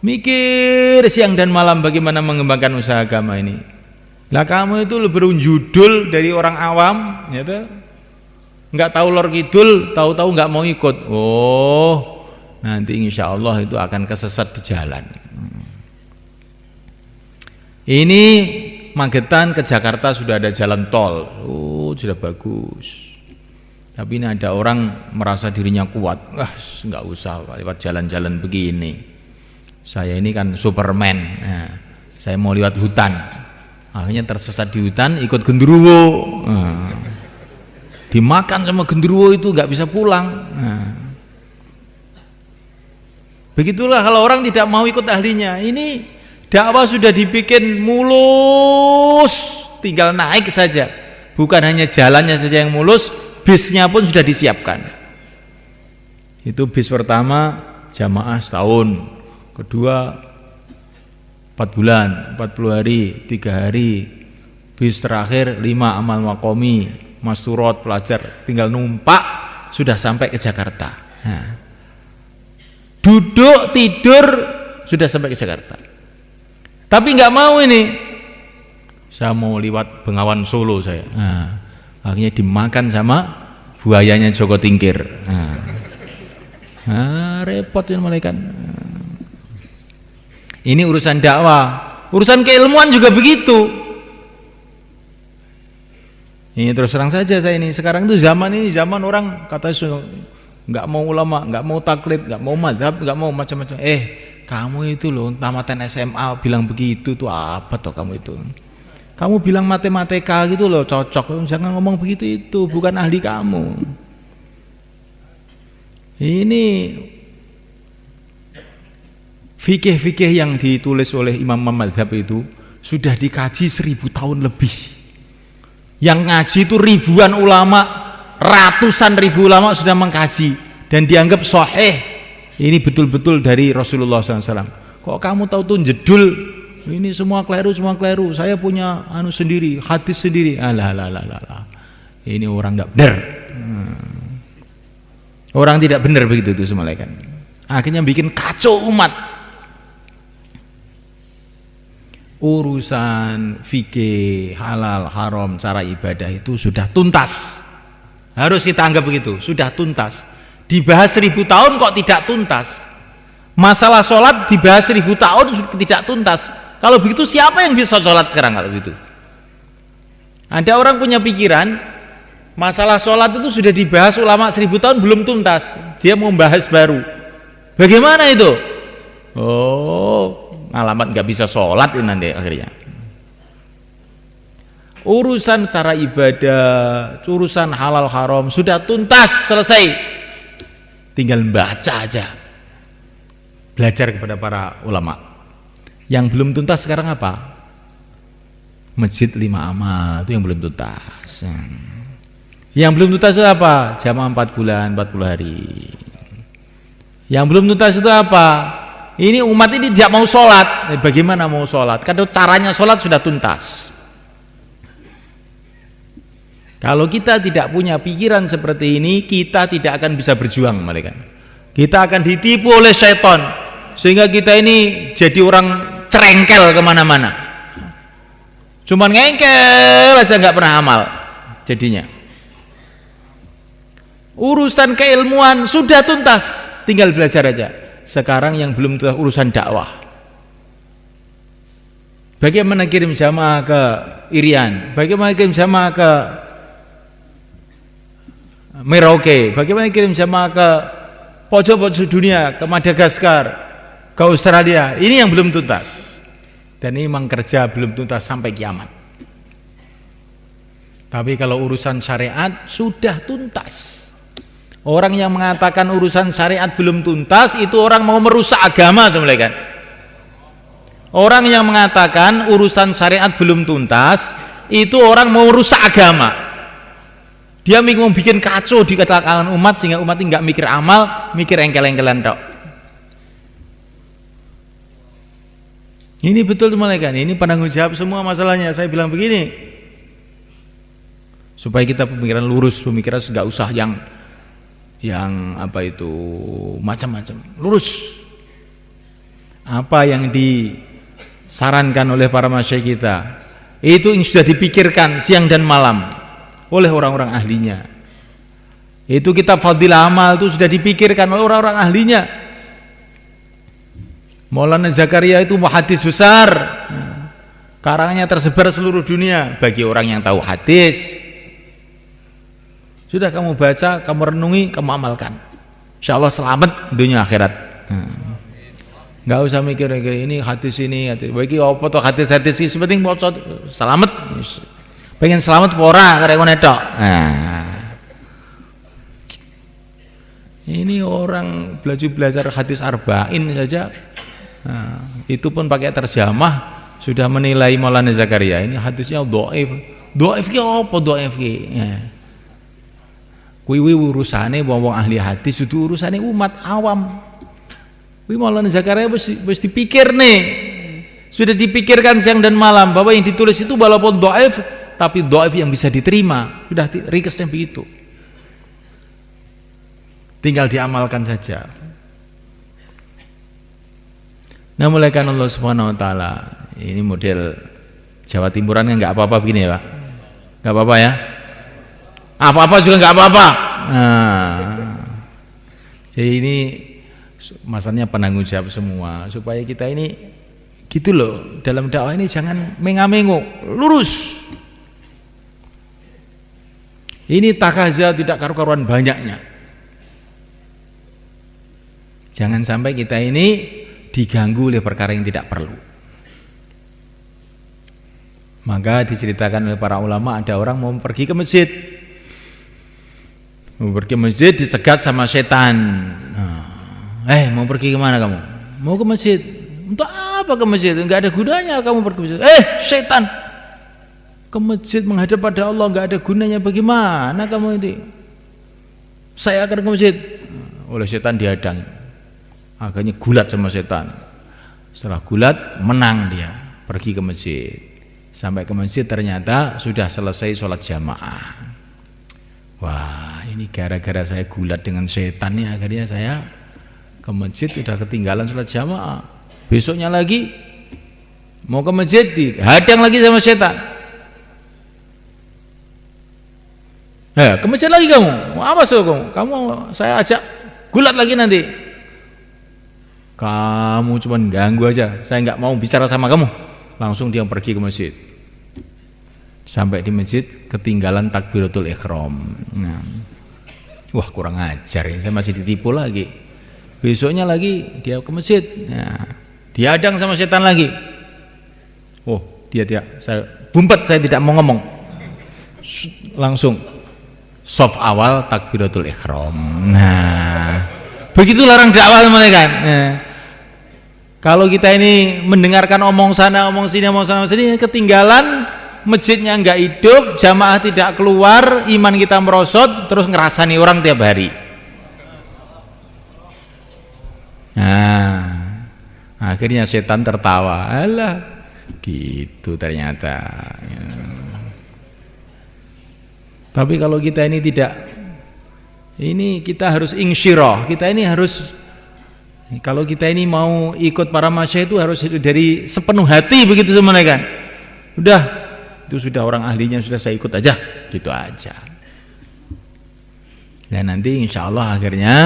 Mikir siang dan malam bagaimana mengembangkan usaha agama ini. Lah kamu itu lebih judul dari orang awam, gitu. Nggak tahu lor kidul, tahu-tahu nggak mau ikut. Oh, nanti insya Allah itu akan kesesat di jalan. Ini Magetan ke Jakarta sudah ada jalan tol. Oh, sudah bagus. Tapi ini ada orang merasa dirinya kuat. Nggak usah lewat jalan-jalan begini. Saya ini kan Superman. Nah, saya mau lewat hutan. Akhirnya tersesat di hutan, ikut genderuwo. Dimakan sama genderuwo itu nggak bisa pulang. Begitulah kalau orang tidak mau ikut ahlinya. Ini dakwah sudah dibikin mulus, tinggal naik saja. Bukan hanya jalannya saja yang mulus, bisnya pun sudah disiapkan. Itu bis pertama jamaah setahun, kedua 4 bulan, 40 hari, 3 hari, bis terakhir 5 amal makomi, masturot, pelajar, tinggal numpak sudah sampai ke Jakarta. Duduk tidur sudah sampai ke Jakarta. Tapi nggak mau ini, saya mau lewat Bengawan Solo saya. Akhirnya dimakan sama buayanya Joko Tingkir. Repot ini malaikat. Ini urusan dakwah, urusan keilmuan juga begitu. Ini terus terang saja saya ini sekarang itu zaman orang kata nggak mau ulama, nggak mau taklid, nggak mau mazhab, nggak mau macam-macam. Kamu itu loh tamatan SMA bilang begitu tuh apa toh kamu itu? Kamu bilang matematika gitu loh cocok, jangan ngomong begitu itu bukan ahli kamu. Ini fikih-fikih yang ditulis oleh imam mazhab itu sudah dikaji 1000 tahun lebih. Yang ngaji itu ribuan ulama, ratusan ribu ulama sudah mengkaji dan dianggap sahih. Ini betul-betul dari Rasulullah SAW. Kok kamu tahu tuh jedul? Ini semua keliru, saya punya sendiri, hadis sendiri. Alah. Ini orang tidak benar. Orang tidak benar begitu itu semalaikat. Akhirnya bikin kacau umat. Urusan fikih, halal, haram, cara ibadah itu sudah tuntas. Harus kita anggap begitu, sudah tuntas. Dibahas 1000 tahun kok tidak tuntas. Masalah sholat dibahas 1000 tahun tidak tuntas. Kalau begitu siapa yang bisa sholat sekarang kalau begitu? Ada orang punya pikiran masalah sholat itu sudah dibahas ulama 1000 tahun belum tuntas. Dia mau bahas baru. Bagaimana itu? Oh, alamat nggak bisa sholat ini nanti akhirnya. Urusan cara ibadah, urusan halal haram sudah tuntas, selesai. Tinggal baca aja. Belajar kepada para ulama. Yang belum tuntas sekarang apa? Masjid 5 amal itu yang belum tuntas. Yang belum tuntas itu apa? Jamaah 4 bulan, 40 hari. Yang belum tuntas itu apa? Ini umat ini tidak mau sholat. Bagaimana mau sholat? Karena caranya sholat sudah tuntas. Kalau kita tidak punya pikiran seperti ini, kita tidak akan bisa berjuang, malaikat. Kita akan ditipu oleh syaitan, sehingga kita ini jadi orang cerengkel kemana-mana. Cuman ngengkel aja nggak pernah amal jadinya. Urusan keilmuan sudah tuntas, tinggal belajar aja. Sekarang yang belum tuntas urusan dakwah. Bagaimana kirim jamaah ke Irian, bagaimana kirim jamaah ke Merauke, bagaimana kirim jamaah ke pojok-pojok dunia, ke Madagaskar, ke Australia. Ini yang belum tuntas. Dan ini memang kerja belum tuntas sampai kiamat. Tapi kalau urusan syariat sudah tuntas. Orang yang mengatakan urusan syariat belum tuntas itu orang mau merusak agama, semuanya. Orang yang mengatakan urusan syariat belum tuntas itu orang mau merusak agama. Dia mau bikin kacau di kalangan umat sehingga umat ini nggak mikir amal, mikir engkel-engkelan tok. Ini betul malaikat, ini penanggung jawab semua masalahnya. Saya bilang begini, supaya kita pemikiran lurus, pemikiran nggak usah yang apa itu macam-macam, lurus. Apa yang disarankan oleh para masyayikh kita, itu yang sudah dipikirkan siang dan malam oleh orang-orang ahlinya. Itu kitab Fadilah Amal itu sudah dipikirkan oleh orang-orang ahlinya. Maulana Zakaria itu muhaddis besar, karangannya tersebar seluruh dunia. Bagi orang yang tahu hadis, sudah kamu baca, kamu renungi, kamu amalkan, insya Allah selamat dunia akhirat. Nggak usah mikir ini hadis ini, bagi apa tuh hadis-hadis ini, sepenting selamat. Pengen selamat pora karek ngono tok. Ini orang belajar hadis arba'in saja. Itu pun pakai terjemah sudah menilai Maulana Zakaria ini hadisnya dhaif. Dhaif ki apa dhaif ki? Kuwi urusane wong ahli hadis, itu urusane umat awam. Kuwi Maulana Zakaria wis dipikir nih. Sudah dipikirkan siang dan malam bahwa yang ditulis itu walaupun dhaif tapi dhaif yang bisa diterima. Sudah ringkasnya begitu. Tinggal diamalkan saja. Nah, mulaikan Allah Subhanahu wa taala. Ini model Jawa Timuran kan enggak apa-apa begini ya, Pak. Enggak apa-apa ya. Apa-apa juga enggak apa-apa. Jadi ini masanya penanggung jawab semua supaya kita ini gitu loh, dalam dakwah ini jangan menga-mengo, lurus. Ini takaza tidak karu-karuan banyaknya. Jangan sampai kita ini diganggu oleh perkara yang tidak perlu. Maka diceritakan oleh para ulama, ada orang mau pergi ke masjid, dicegat sama setan. Mau pergi kemana kamu? Mau ke masjid. Untuk apa ke masjid? Enggak ada gunanya kamu pergi ke masjid. Setan, ke masjid menghadap pada Allah enggak ada gunanya. Bagaimana kamu ini? Saya akan ke masjid. Oleh setan dihadang. Akhirnya gulat sama setan. Setelah gulat menang dia, pergi ke masjid. Sampai ke masjid ternyata sudah selesai sholat jamaah. Wah, ini gara-gara saya gulat dengan setan nih, akhirnya saya ke masjid sudah ketinggalan sholat jamaah. Besoknya lagi mau ke masjid dihadang lagi sama setan. Ke masjid lagi kamu. Mau apa sih kamu? Kamu saya ajak gulat lagi nanti. Kamu cuma ganggu aja, saya nggak mau bicara sama kamu. Langsung dia pergi ke masjid. Sampai di masjid ketinggalan takbiratul ihram. Wah, kurang ajar ya, saya masih ditipu lagi. besoknya lagi dia ke masjid, nah, dihadang sama setan lagi. Oh, dia tidak, saya bumpet, saya tidak mau ngomong. Langsung soft awal takbiratul ihram. Nah, begitu orang dakwah mereka. Nah, kalau kita ini mendengarkan omong sana, omong sini, ketinggalan, masjidnya enggak hidup, jamaah tidak keluar, iman kita merosot, terus ngerasani orang tiap hari. Nah, akhirnya setan tertawa. Alah, gitu ternyata. Tapi kalau kita ini tidak, ini kita harus insyirah, kita ini harus, kalau kita ini mau ikut para masyayikh itu harus dari sepenuh hati, begitu semuanya kan. Udah, itu sudah orang ahlinya, sudah saya ikut aja, gitu aja. Dan nanti insya Allah akhirnya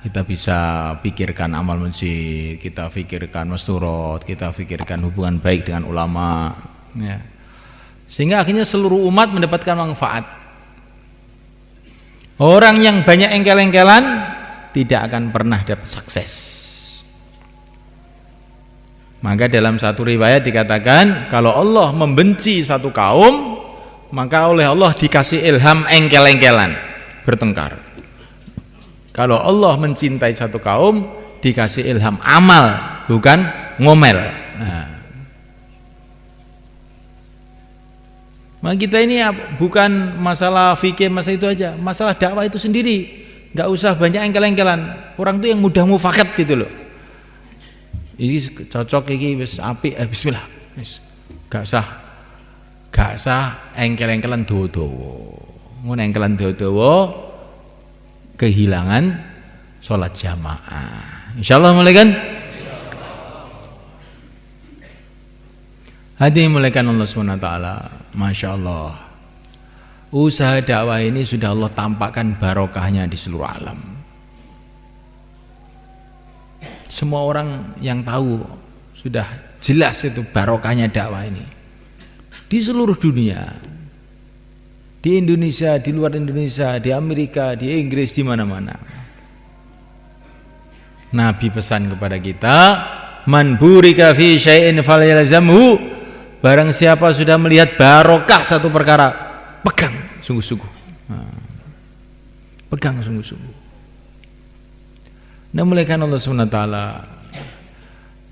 kita bisa pikirkan amal masjid, kita pikirkan masturot, kita pikirkan hubungan baik dengan ulama, ya. Sehingga akhirnya seluruh umat mendapatkan manfaat. Orang yang banyak engkel-engkelan tidak akan pernah dapat sukses. Maka dalam satu riwayat dikatakan, kalau Allah membenci satu kaum, maka oleh Allah dikasih ilham engkel-engkelan, bertengkar. Kalau Allah mencintai satu kaum, dikasih ilham amal, bukan ngomel. Nah, maka kita ini bukan masalah fikih, masalah itu aja, masalah dakwah itu sendiri. Nggak usah banyak engkel-engkelan. Orang tuh yang mudah mufakat gitu loh. Ini cocok, ini wis apik, bismillah. Gak usah engkel-engkelan dowo-dowo. Ngono engkelan dowo-dowo kehilangan sholat jamaah. Insyaallah mulai kan? Hadirin mulaikan Allah SWT. Masya Allah, usaha dakwah ini sudah Allah tampakkan barokahnya di seluruh alam. Semua orang yang tahu sudah jelas itu barokahnya dakwah ini di seluruh dunia, di Indonesia, di luar Indonesia, di Amerika, di Inggris, di mana-mana. Nabi pesan kepada kita, man burika fi syai'in falyalzamhu. Barang siapa sudah melihat barokah satu perkara, pegang sungguh-sungguh. Pegang sungguh-sungguh. Nah, muliakan Allah SWT.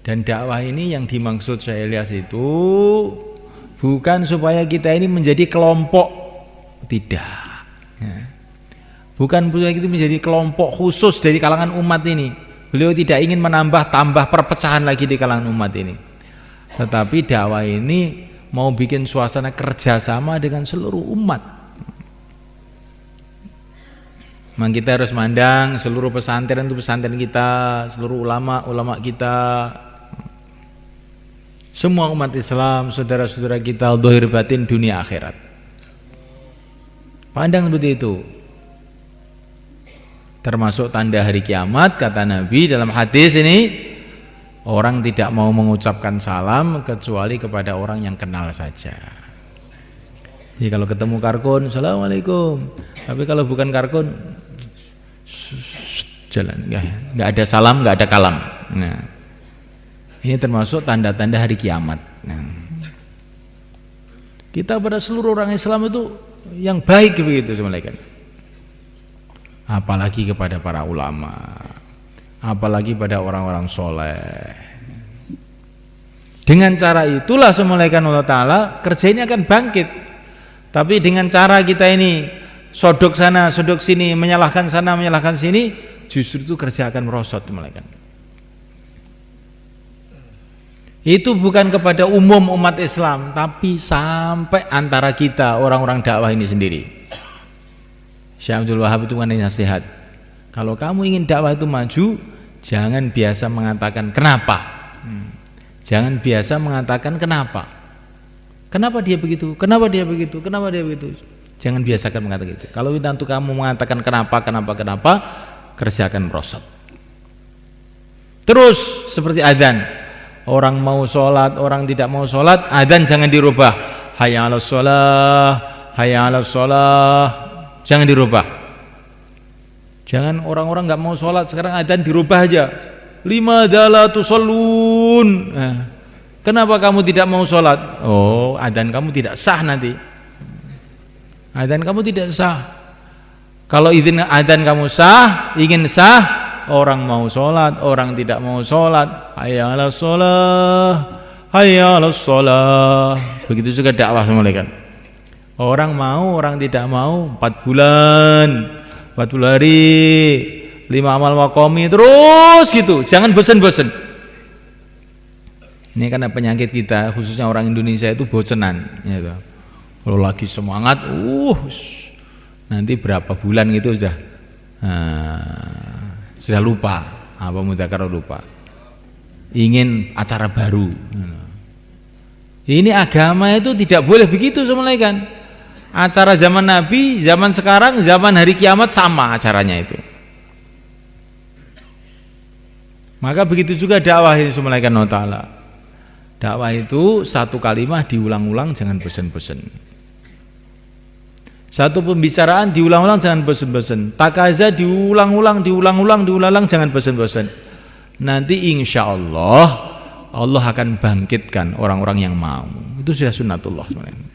Dan dakwah ini yang dimaksud saya Ilyas itu bukan supaya kita ini menjadi kelompok, tidak. Bukan supaya kita menjadi kelompok khusus dari kalangan umat ini. Beliau tidak ingin menambah perpecahan lagi di kalangan umat ini. Tetapi dakwah ini mau bikin suasana kerjasama dengan seluruh umat. Memang kita harus mandang seluruh pesantren itu pesantren kita, seluruh ulama kita, semua umat Islam, saudara-saudara kita, zahir batin dunia akhirat. Pandang seperti itu. Termasuk tanda hari kiamat, kata Nabi dalam hadis ini, orang tidak mau mengucapkan salam kecuali kepada orang yang kenal saja. Jadi kalau ketemu karkun, assalamualaikum. Tapi kalau bukan karkun, jalan, nggak ada salam, nggak ada kalam. Nah, ini termasuk tanda-tanda hari kiamat. Nah, kita pada seluruh orang Islam itu yang baik begitu semalaikan. Apalagi kepada para ulama, apalagi pada orang-orang soleh. Dengan cara itulah semulaikan Allah Ta'ala kerja ini akan bangkit. Tapi dengan cara kita ini sodok sana, sodok sini, menyalahkan sana, menyalahkan sini, justru itu kerja akan merosot semulaikan. Itu bukan kepada umum umat Islam, tapi sampai antara kita orang-orang dakwah ini sendiri. Syekh Abdul Wahab itu kan nasihat, kalau kamu ingin dakwah itu maju, jangan biasa mengatakan kenapa. Jangan biasa mengatakan kenapa. Kenapa dia begitu? Kenapa dia begitu? Kenapa dia begitu? Jangan biasakan mengatakan itu. Kalau nanti kamu mengatakan kenapa, kerja akan merosot. Terus seperti adzan. Orang mau sholat, orang tidak mau sholat, adzan jangan dirubah. Hayya 'alas shalah, hayya 'alas shalah. Jangan dirubah. Jangan orang-orang nggak mau sholat sekarang adzan dirubah aja. Limadza la tusallun. Kenapa kamu tidak mau sholat? Oh, adzan kamu tidak sah nanti. Adzan kamu tidak sah. Kalau izin adzan kamu sah, ingin sah, orang mau sholat, orang tidak mau sholat. Hayya 'alas sholah, hayya 'alas sholah. Begitu juga dakwah semula kan. Orang mau, orang tidak mau, 4 bulan, 40 hari, 5 amal maqami terus gitu. Jangan bosan-bosan. Ini karena penyakit kita, khususnya orang Indonesia itu bosenan gitu. Kalau lagi semangat, nanti berapa bulan gitu sudah lupa, apa mudzakarah lupa. Ingin acara baru. Ini agama itu tidak boleh begitu semuanya kan. Acara zaman Nabi, zaman sekarang, zaman hari kiamat sama acaranya itu. Maka begitu juga dakwah ini semuanya kan Allah Ta'ala. Dakwah itu satu kalimat diulang-ulang, jangan bosan-bosan. Satu pembicaraan diulang-ulang, jangan bosan-bosan. Takaza diulang-ulang, jangan bosan-bosan. Nanti insya Allah Allah akan bangkitkan orang-orang yang mau. Itu sudah sunnatullah sebenarnya.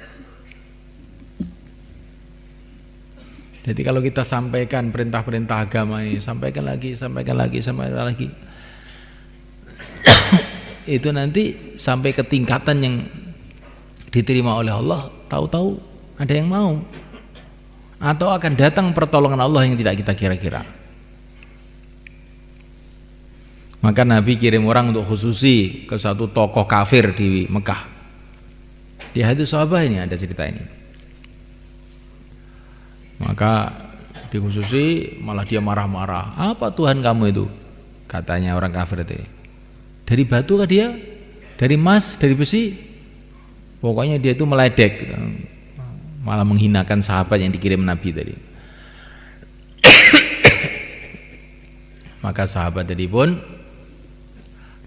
Jadi kalau kita sampaikan perintah-perintah agama ini, sampaikan lagi, itu nanti sampai ke tingkatan yang diterima oleh Allah, tahu-tahu ada yang mau, atau akan datang pertolongan Allah yang tidak kita kira-kira. Maka Nabi kirim orang untuk khususi ke satu tokoh kafir di Mekah. Di hadits sahabat ini ada cerita ini. Maka dikhususi, malah dia marah-marah. Apa Tuhan kamu itu? Katanya orang kafir itu. Dari batu kah dia? Dari emas? Dari besi? Pokoknya dia itu meledek, malah menghinakan sahabat yang dikirim Nabi tadi. Maka sahabat tadi pun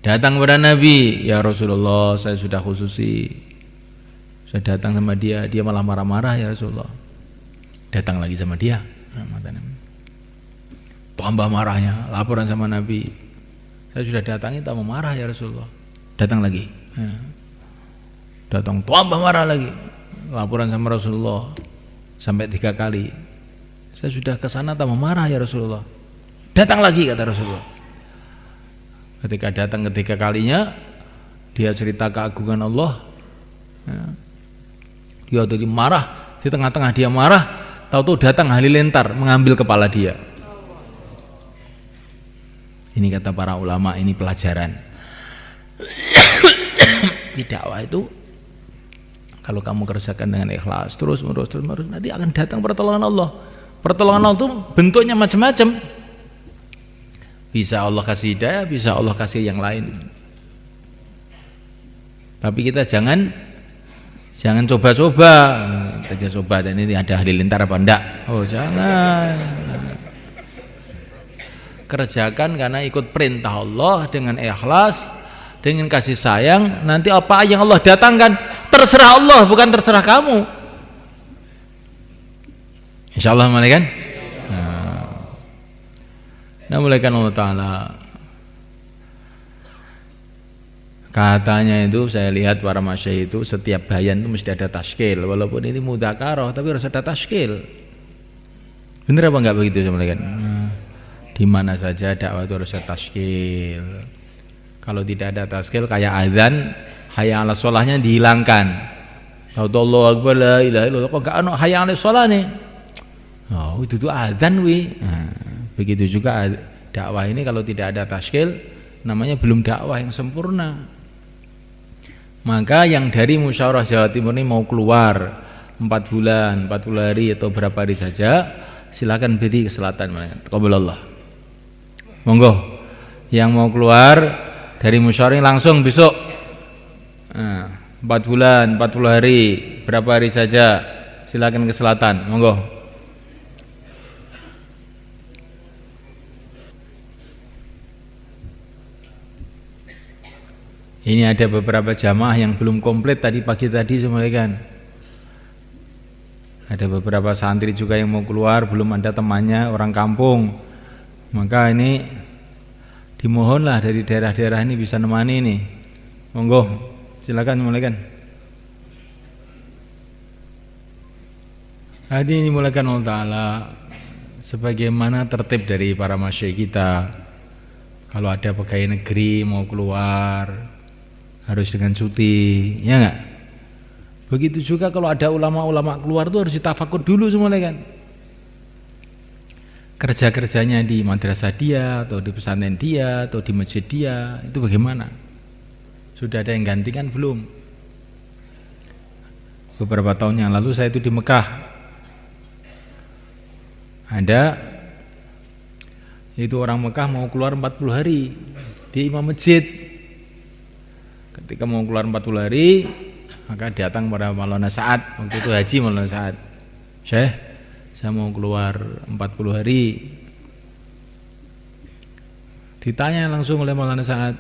datang kepada Nabi, ya Rasulullah, saya sudah khususi, saya datang sama dia malah marah-marah ya Rasulullah. Datang lagi sama dia, tambah marahnya, laporan sama Nabi, saya sudah datangi tambah marah ya Rasulullah. Datang lagi, datang tambah marah lagi, laporan sama Rasulullah sampai 3 kali. Saya sudah ke sana tambah marah ya Rasulullah. Datang lagi kata Rasulullah. Ketika datang ketiga kalinya, dia cerita keagungan Allah. Dia tadi marah, di tengah-tengah dia marah, tahu-tahu datang halilintar mengambil kepala dia. Ini kata para ulama, ini pelajaran. Di dakwah itu kalau kamu kerjakan dengan ikhlas terus menerus nanti akan datang pertolongan Allah. Pertolongan Allah itu bentuknya macam-macam. Bisa Allah kasih hidayah, bisa Allah kasih yang lain. Tapi kita jangan coba-coba. Kita coba dan ini ada halilintar apa enggak? Oh, jangan. Kerjakan karena ikut perintah Allah dengan ikhlas, dengan kasih sayang. Nanti apa yang Allah datangkan terserah Allah, bukan terserah kamu. Insyaallah mulai kan? Nah, mulai kan Allah Ta'ala. Katanya itu saya lihat para masyayikh itu setiap bayan itu mesti ada tashkil, walaupun ini mudzakarah tapi harus ada tashkil. Bener apa enggak begitu sama kan? Di mana saja dakwah itu harus ada tashkil. Kalau tidak ada tashkil kayak azan, hayya 'alas sholahnya dihilangkan. Allahu akbar la ilaha illallah, kok enggak ono hayya 'alas sholah nih. Oh, itu tuh azan wi. Begitu juga dakwah ini kalau tidak ada tashkil namanya belum dakwah yang sempurna. Maka yang dari musyawarah Jawa Timur ini mau keluar 4 bulan, 40 hari atau berapa hari saja, silakan beri ke selatan. Qabulallah. Monggo. Yang mau keluar dari musyawarah ini langsung besok. 4 bulan, 40 hari, berapa hari saja, silakan ke selatan. Monggo. Ini ada beberapa jamaah yang belum komplit tadi pagi tadi semuanya kan. Ada beberapa santri juga yang mau keluar, belum ada temannya, orang kampung. Maka ini dimohonlah dari daerah-daerah ini bisa nemani nih. Monggo, silakan mulaikan. Hadirin dimulakan Allah Ta'ala, sebagaimana tertib dari para masyayikh kita, kalau ada pegawai negeri mau keluar harus dengan cuti, ya enggak? Begitu juga kalau ada ulama-ulama keluar tuh harus ditafakur dulu semuanya kan. Kerja-kerjanya di madrasah dia, atau di pesantren dia, atau di masjid dia, itu bagaimana? Sudah ada yang gantikan belum? Beberapa tahun yang lalu saya itu di Mekah, ada itu orang Mekah mau keluar 40 hari di imam masjid. Ketika mau keluar 40 hari, maka datang pada Maulana Sa'ad, waktu itu haji Maulana Sa'ad, Syekh, saya mau keluar 40 hari. Ditanya langsung oleh Maulana Sa'ad,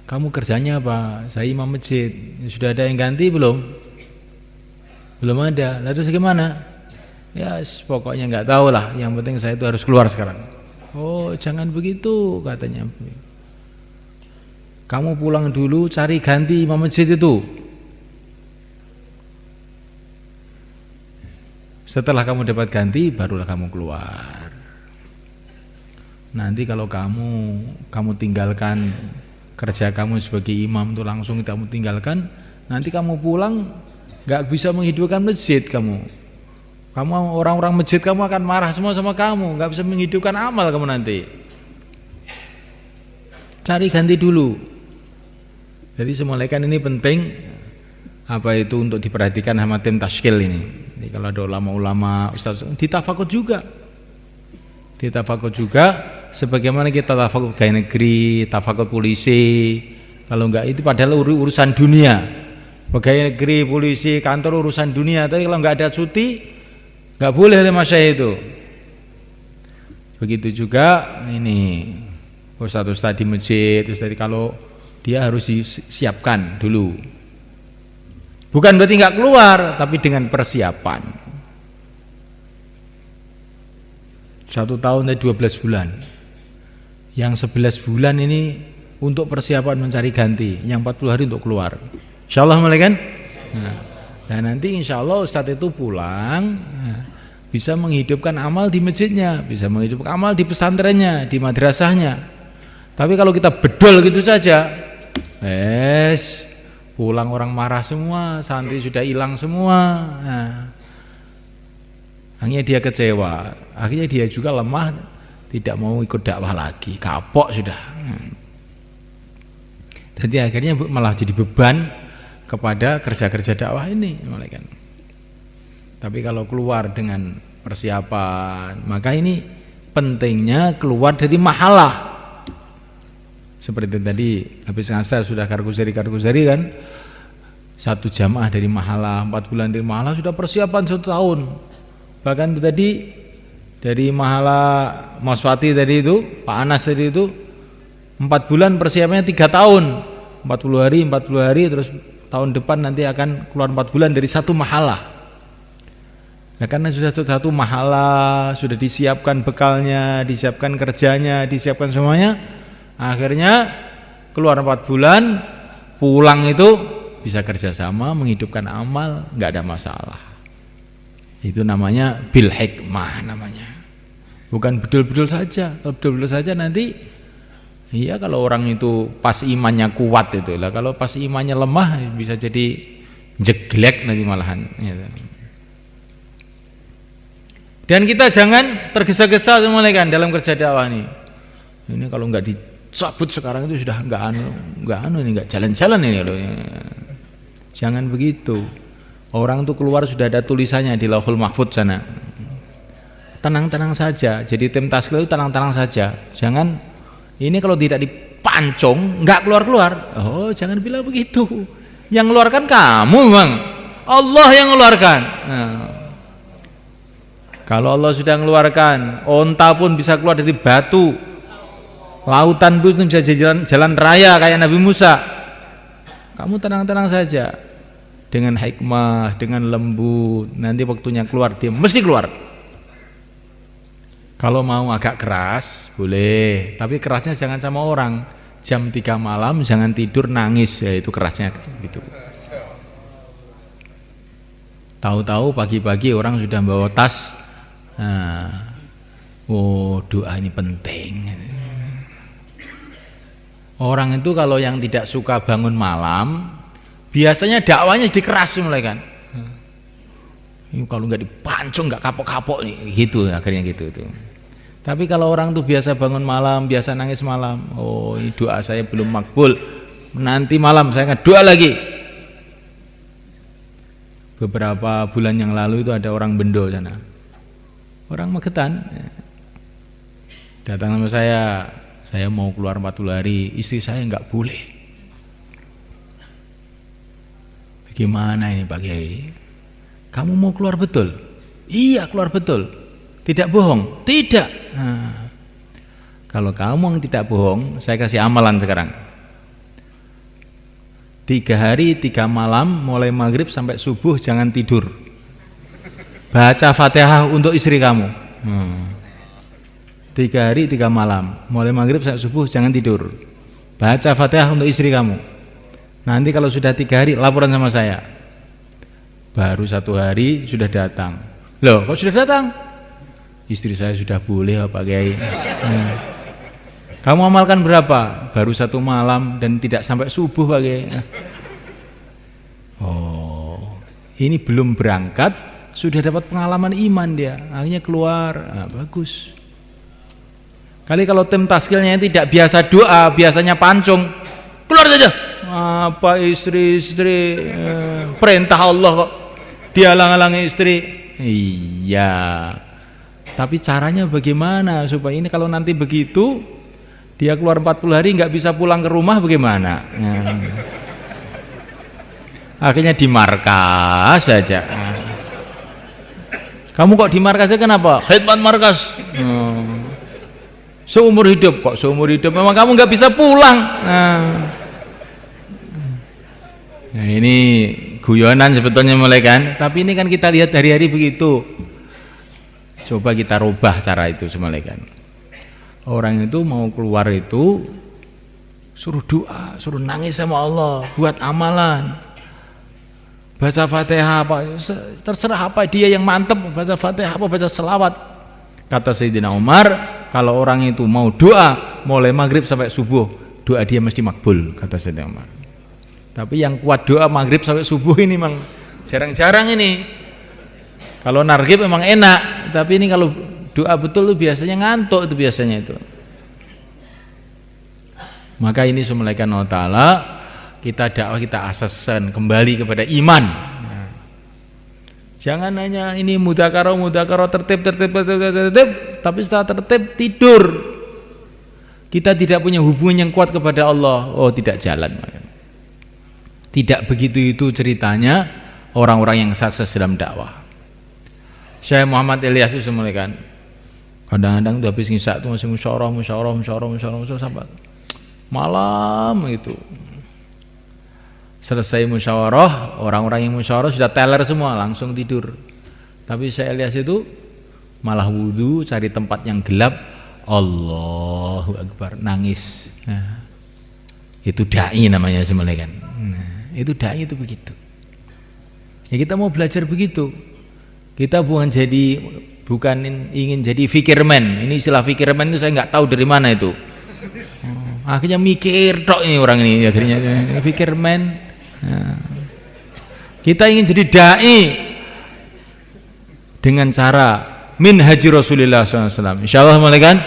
kamu kerjanya apa? Saya imam masjid. Sudah ada yang ganti belum? Belum ada. Lalu terus gimana? Ya pokoknya nggak tahu lah, yang penting saya itu harus keluar sekarang. Oh jangan begitu katanya, kamu pulang dulu cari ganti imam masjid itu. Setelah kamu dapat ganti barulah kamu keluar. Nanti kalau kamu tinggalkan kerja kamu sebagai imam itu langsung kamu tinggalkan, nanti kamu pulang nggak bisa menghidupkan masjid kamu. Orang-orang masjid kamu akan marah semua sama kamu, nggak bisa menghidupkan amal kamu nanti. Cari ganti dulu. Jadi semulaikan ini penting apa itu untuk diperhatikan sama tim tashkil ini. Jadi kalau ada ulama-ulama, ustaz, ditafakut juga. Ditafakut juga sebagaimana kita tafakut pegawai negeri, tafakut polisi. Kalau enggak itu padahal urusan dunia. Pegawai negeri, polisi, kantor urusan dunia. Tapi kalau enggak ada cuti, nggak boleh oleh masyayikh itu. Begitu juga ini ustadz-ustadz di masjid, ustadz kalau dia harus disiapkan dulu. Bukan berarti nggak keluar, tapi dengan persiapan. 1 tahun dan 12 bulan. Yang 11 bulan ini untuk persiapan mencari ganti, yang 40 hari untuk keluar. Insyaallah mulai kan? Nah nanti insya Allah ustadz itu pulang bisa menghidupkan amal di masjidnya, bisa menghidupkan amal di pesantrennya, di madrasahnya. Tapi kalau kita bedol gitu saja, pulang orang marah semua, santri sudah hilang semua. Akhirnya dia kecewa, akhirnya dia juga lemah, tidak mau ikut dakwah lagi, kapok sudah. Jadi akhirnya malah jadi beban kepada kerja-kerja dakwah ini, kan. Tapi kalau keluar dengan persiapan, maka ini pentingnya keluar dari mahalah. Seperti tadi habis ngasar sudah karguzari kan, 1 jamaah dari mahalah, 4 bulan dari mahalah sudah persiapan 1 tahun. Bahkan itu tadi dari mahalah Maswati tadi itu, Pak Anas tadi itu 4 bulan persiapannya 3 tahun, 40 hari terus tahun depan nanti akan keluar 4 bulan dari 1 mahalah. Nah, karena sudah 1 mahalah, sudah disiapkan bekalnya, disiapkan kerjanya, disiapkan semuanya, akhirnya keluar 4 bulan, pulang itu bisa kerjasama, menghidupkan amal, nggak ada masalah. Itu namanya bil hikmah namanya. Bukan bedul-bedul saja. Kalau bedul-bedul saja nanti, iya kalau orang itu pas imannya kuat itu lah, kalau pas imannya lemah bisa jadi jeglek nanti malahan. Dan kita jangan tergesa-gesa semuanya kan dalam kerja dakwah ini. Ini kalau nggak dicabut sekarang itu sudah nggak jalan-jalan ini loh. Jangan begitu. Orang itu keluar sudah ada tulisannya di Lauhul Mahfudz sana. Tenang-tenang saja. Jadi tim tasqil itu tenang-tenang saja. Jangan ini kalau tidak dipancung nggak keluar-keluar. Oh, jangan bilang begitu. Yang mengeluarkan kamu memang. Allah yang mengeluarkan. Nah, kalau Allah sudah mengeluarkan, onta pun bisa keluar dari batu. Lautan pun bisa jalan raya kayak Nabi Musa. Kamu tenang-tenang saja. Dengan hikmah, dengan lembut, nanti waktunya keluar dia mesti keluar. Kalau mau agak keras boleh, tapi kerasnya jangan sama orang. Jam 3 malam jangan tidur nangis, ya itu kerasnya gitu. Tahu-tahu pagi-pagi orang sudah bawa tas. Nah, oh doa ini penting. Orang itu kalau yang tidak suka bangun malam, biasanya dakwanya dikeras mulai kan. Kalau nggak dipancung, nggak kapok-kapok nih, gitu akhirnya gitu tuh. Tapi kalau orang tuh biasa bangun malam, biasa nangis malam, oh ini doa saya belum makbul, nanti malam saya akan doa lagi. Beberapa bulan yang lalu itu ada orang Bendo sana, orang Magetan, datang sama saya mau keluar 40 hari, istri saya nggak boleh. Bagaimana ini Pak Kiai? Kamu mau keluar betul? Iya keluar betul. Tidak bohong? Tidak. Nah, kalau kamu yang tidak bohong, saya kasih amalan sekarang. 3 hari 3 malam, mulai maghrib sampai subuh jangan tidur. Baca Fatihah untuk istri kamu. 3 hari 3 malam, mulai maghrib sampai subuh jangan tidur. Baca Fatihah untuk istri kamu. Nanti kalau sudah 3 hari laporan sama saya. Baru 1 hari sudah datang. Loh, kok sudah datang? Istri saya sudah boleh Pak Kiai. Kamu amalkan berapa? Baru 1 malam dan tidak sampai subuh Pak Kiai. Oh, ini belum berangkat sudah dapat pengalaman iman dia. Akhirnya keluar. Nah, bagus. Kali kalau tim taskilnya tidak biasa doa, biasanya pancung, keluar saja. Apa istri-istri perintah Allah kok dihalang-halangi istri. Iya. Tapi caranya bagaimana supaya ini kalau nanti begitu dia keluar 40 hari nggak bisa pulang ke rumah bagaimana? Akhirnya di markas saja. Kamu kok di markas saja kenapa? Khidmat markas. Seumur hidup kok, seumur hidup memang kamu nggak bisa pulang. Nah, ini guyonan sebetulnya mulai kan, tapi ini kan kita lihat hari-hari begitu. Coba kita rubah cara itu semuanya kan. Orang itu mau keluar itu suruh doa, suruh nangis sama Allah, buat amalan, baca Fatihah apa, terserah apa dia yang mantep, baca Fatihah apa, baca selawat. Kata Sayyidina Umar, kalau orang itu mau doa mulai maghrib sampai subuh, doa dia mesti makbul, kata Sayyidina Umar. Tapi yang kuat doa maghrib sampai subuh ini memang jarang-jarang ini. Kalau nargib memang enak, tapi ini kalau doa betul itu biasanya ngantuk itu biasanya itu. Maka ini semulaikan Allah Ta'ala, kita dakwah, kita asaskan kembali kepada iman. Jangan hanya ini mudzakarah tertib, tapi setelah tertib tidur. Kita tidak punya hubungan yang kuat kepada Allah. Oh, tidak jalan. Tidak begitu itu ceritanya orang-orang yang sukses dalam dakwah. Syekh Muhammad Ilyas itu semulakan kadang-kadang tuh habis ngisak tuh masih musyawarah sampai malam itu. Selesai musyawarah, orang-orang yang musyawarah sudah teler semua, langsung tidur. Tapi Syekh Ilyas itu malah wudu, cari tempat yang gelap, Allahu Akbar, nangis. Nah, itu dai namanya semulakan. Nah, itu dai itu begitu. Ya kita mau belajar begitu. Kita bukan ingin jadi fikirman. Ini istilah fikirman itu saya nggak tahu dari mana itu. Akhirnya mikir tok ini orang ini akhirnya fikirman. Nah, kita ingin jadi dai dengan cara minhaji Rasulullah SAW. Insyaallah kan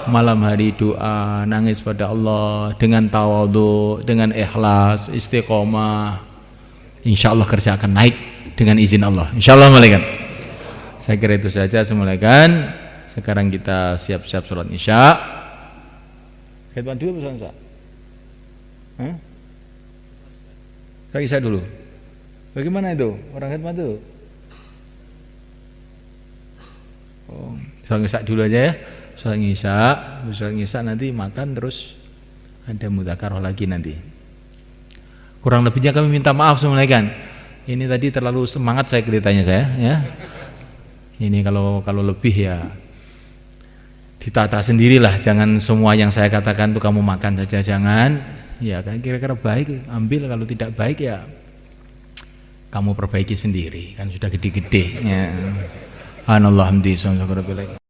malam hari doa, nangis pada Allah dengan tawadhu, dengan ikhlas, istiqomah. Insyaallah kerja akan naik dengan izin Allah. Insyaallah malaikat. Saya kira itu saja semulakan. Sekarang kita siap-siap sholat Isya. Khidmat dulu pesan saya. Saya Isya dulu. Bagaimana itu orang khidmat itu? Oh, sholat Isya dulu aja ya. Sholat Isya nanti makan terus ada mudzakarah lagi nanti. Kurang lebihnya kami minta maaf semulakan. Ini tadi terlalu semangat saya kelihatannya saya ya. Ini kalau lebih ya ditata sendirilah, jangan semua yang saya katakan tuh kamu makan saja, jangan. Ya kan kira-kira baik ambil, kalau tidak baik ya kamu perbaiki sendiri, kan sudah gede-gede ya. Anallahu hamdi.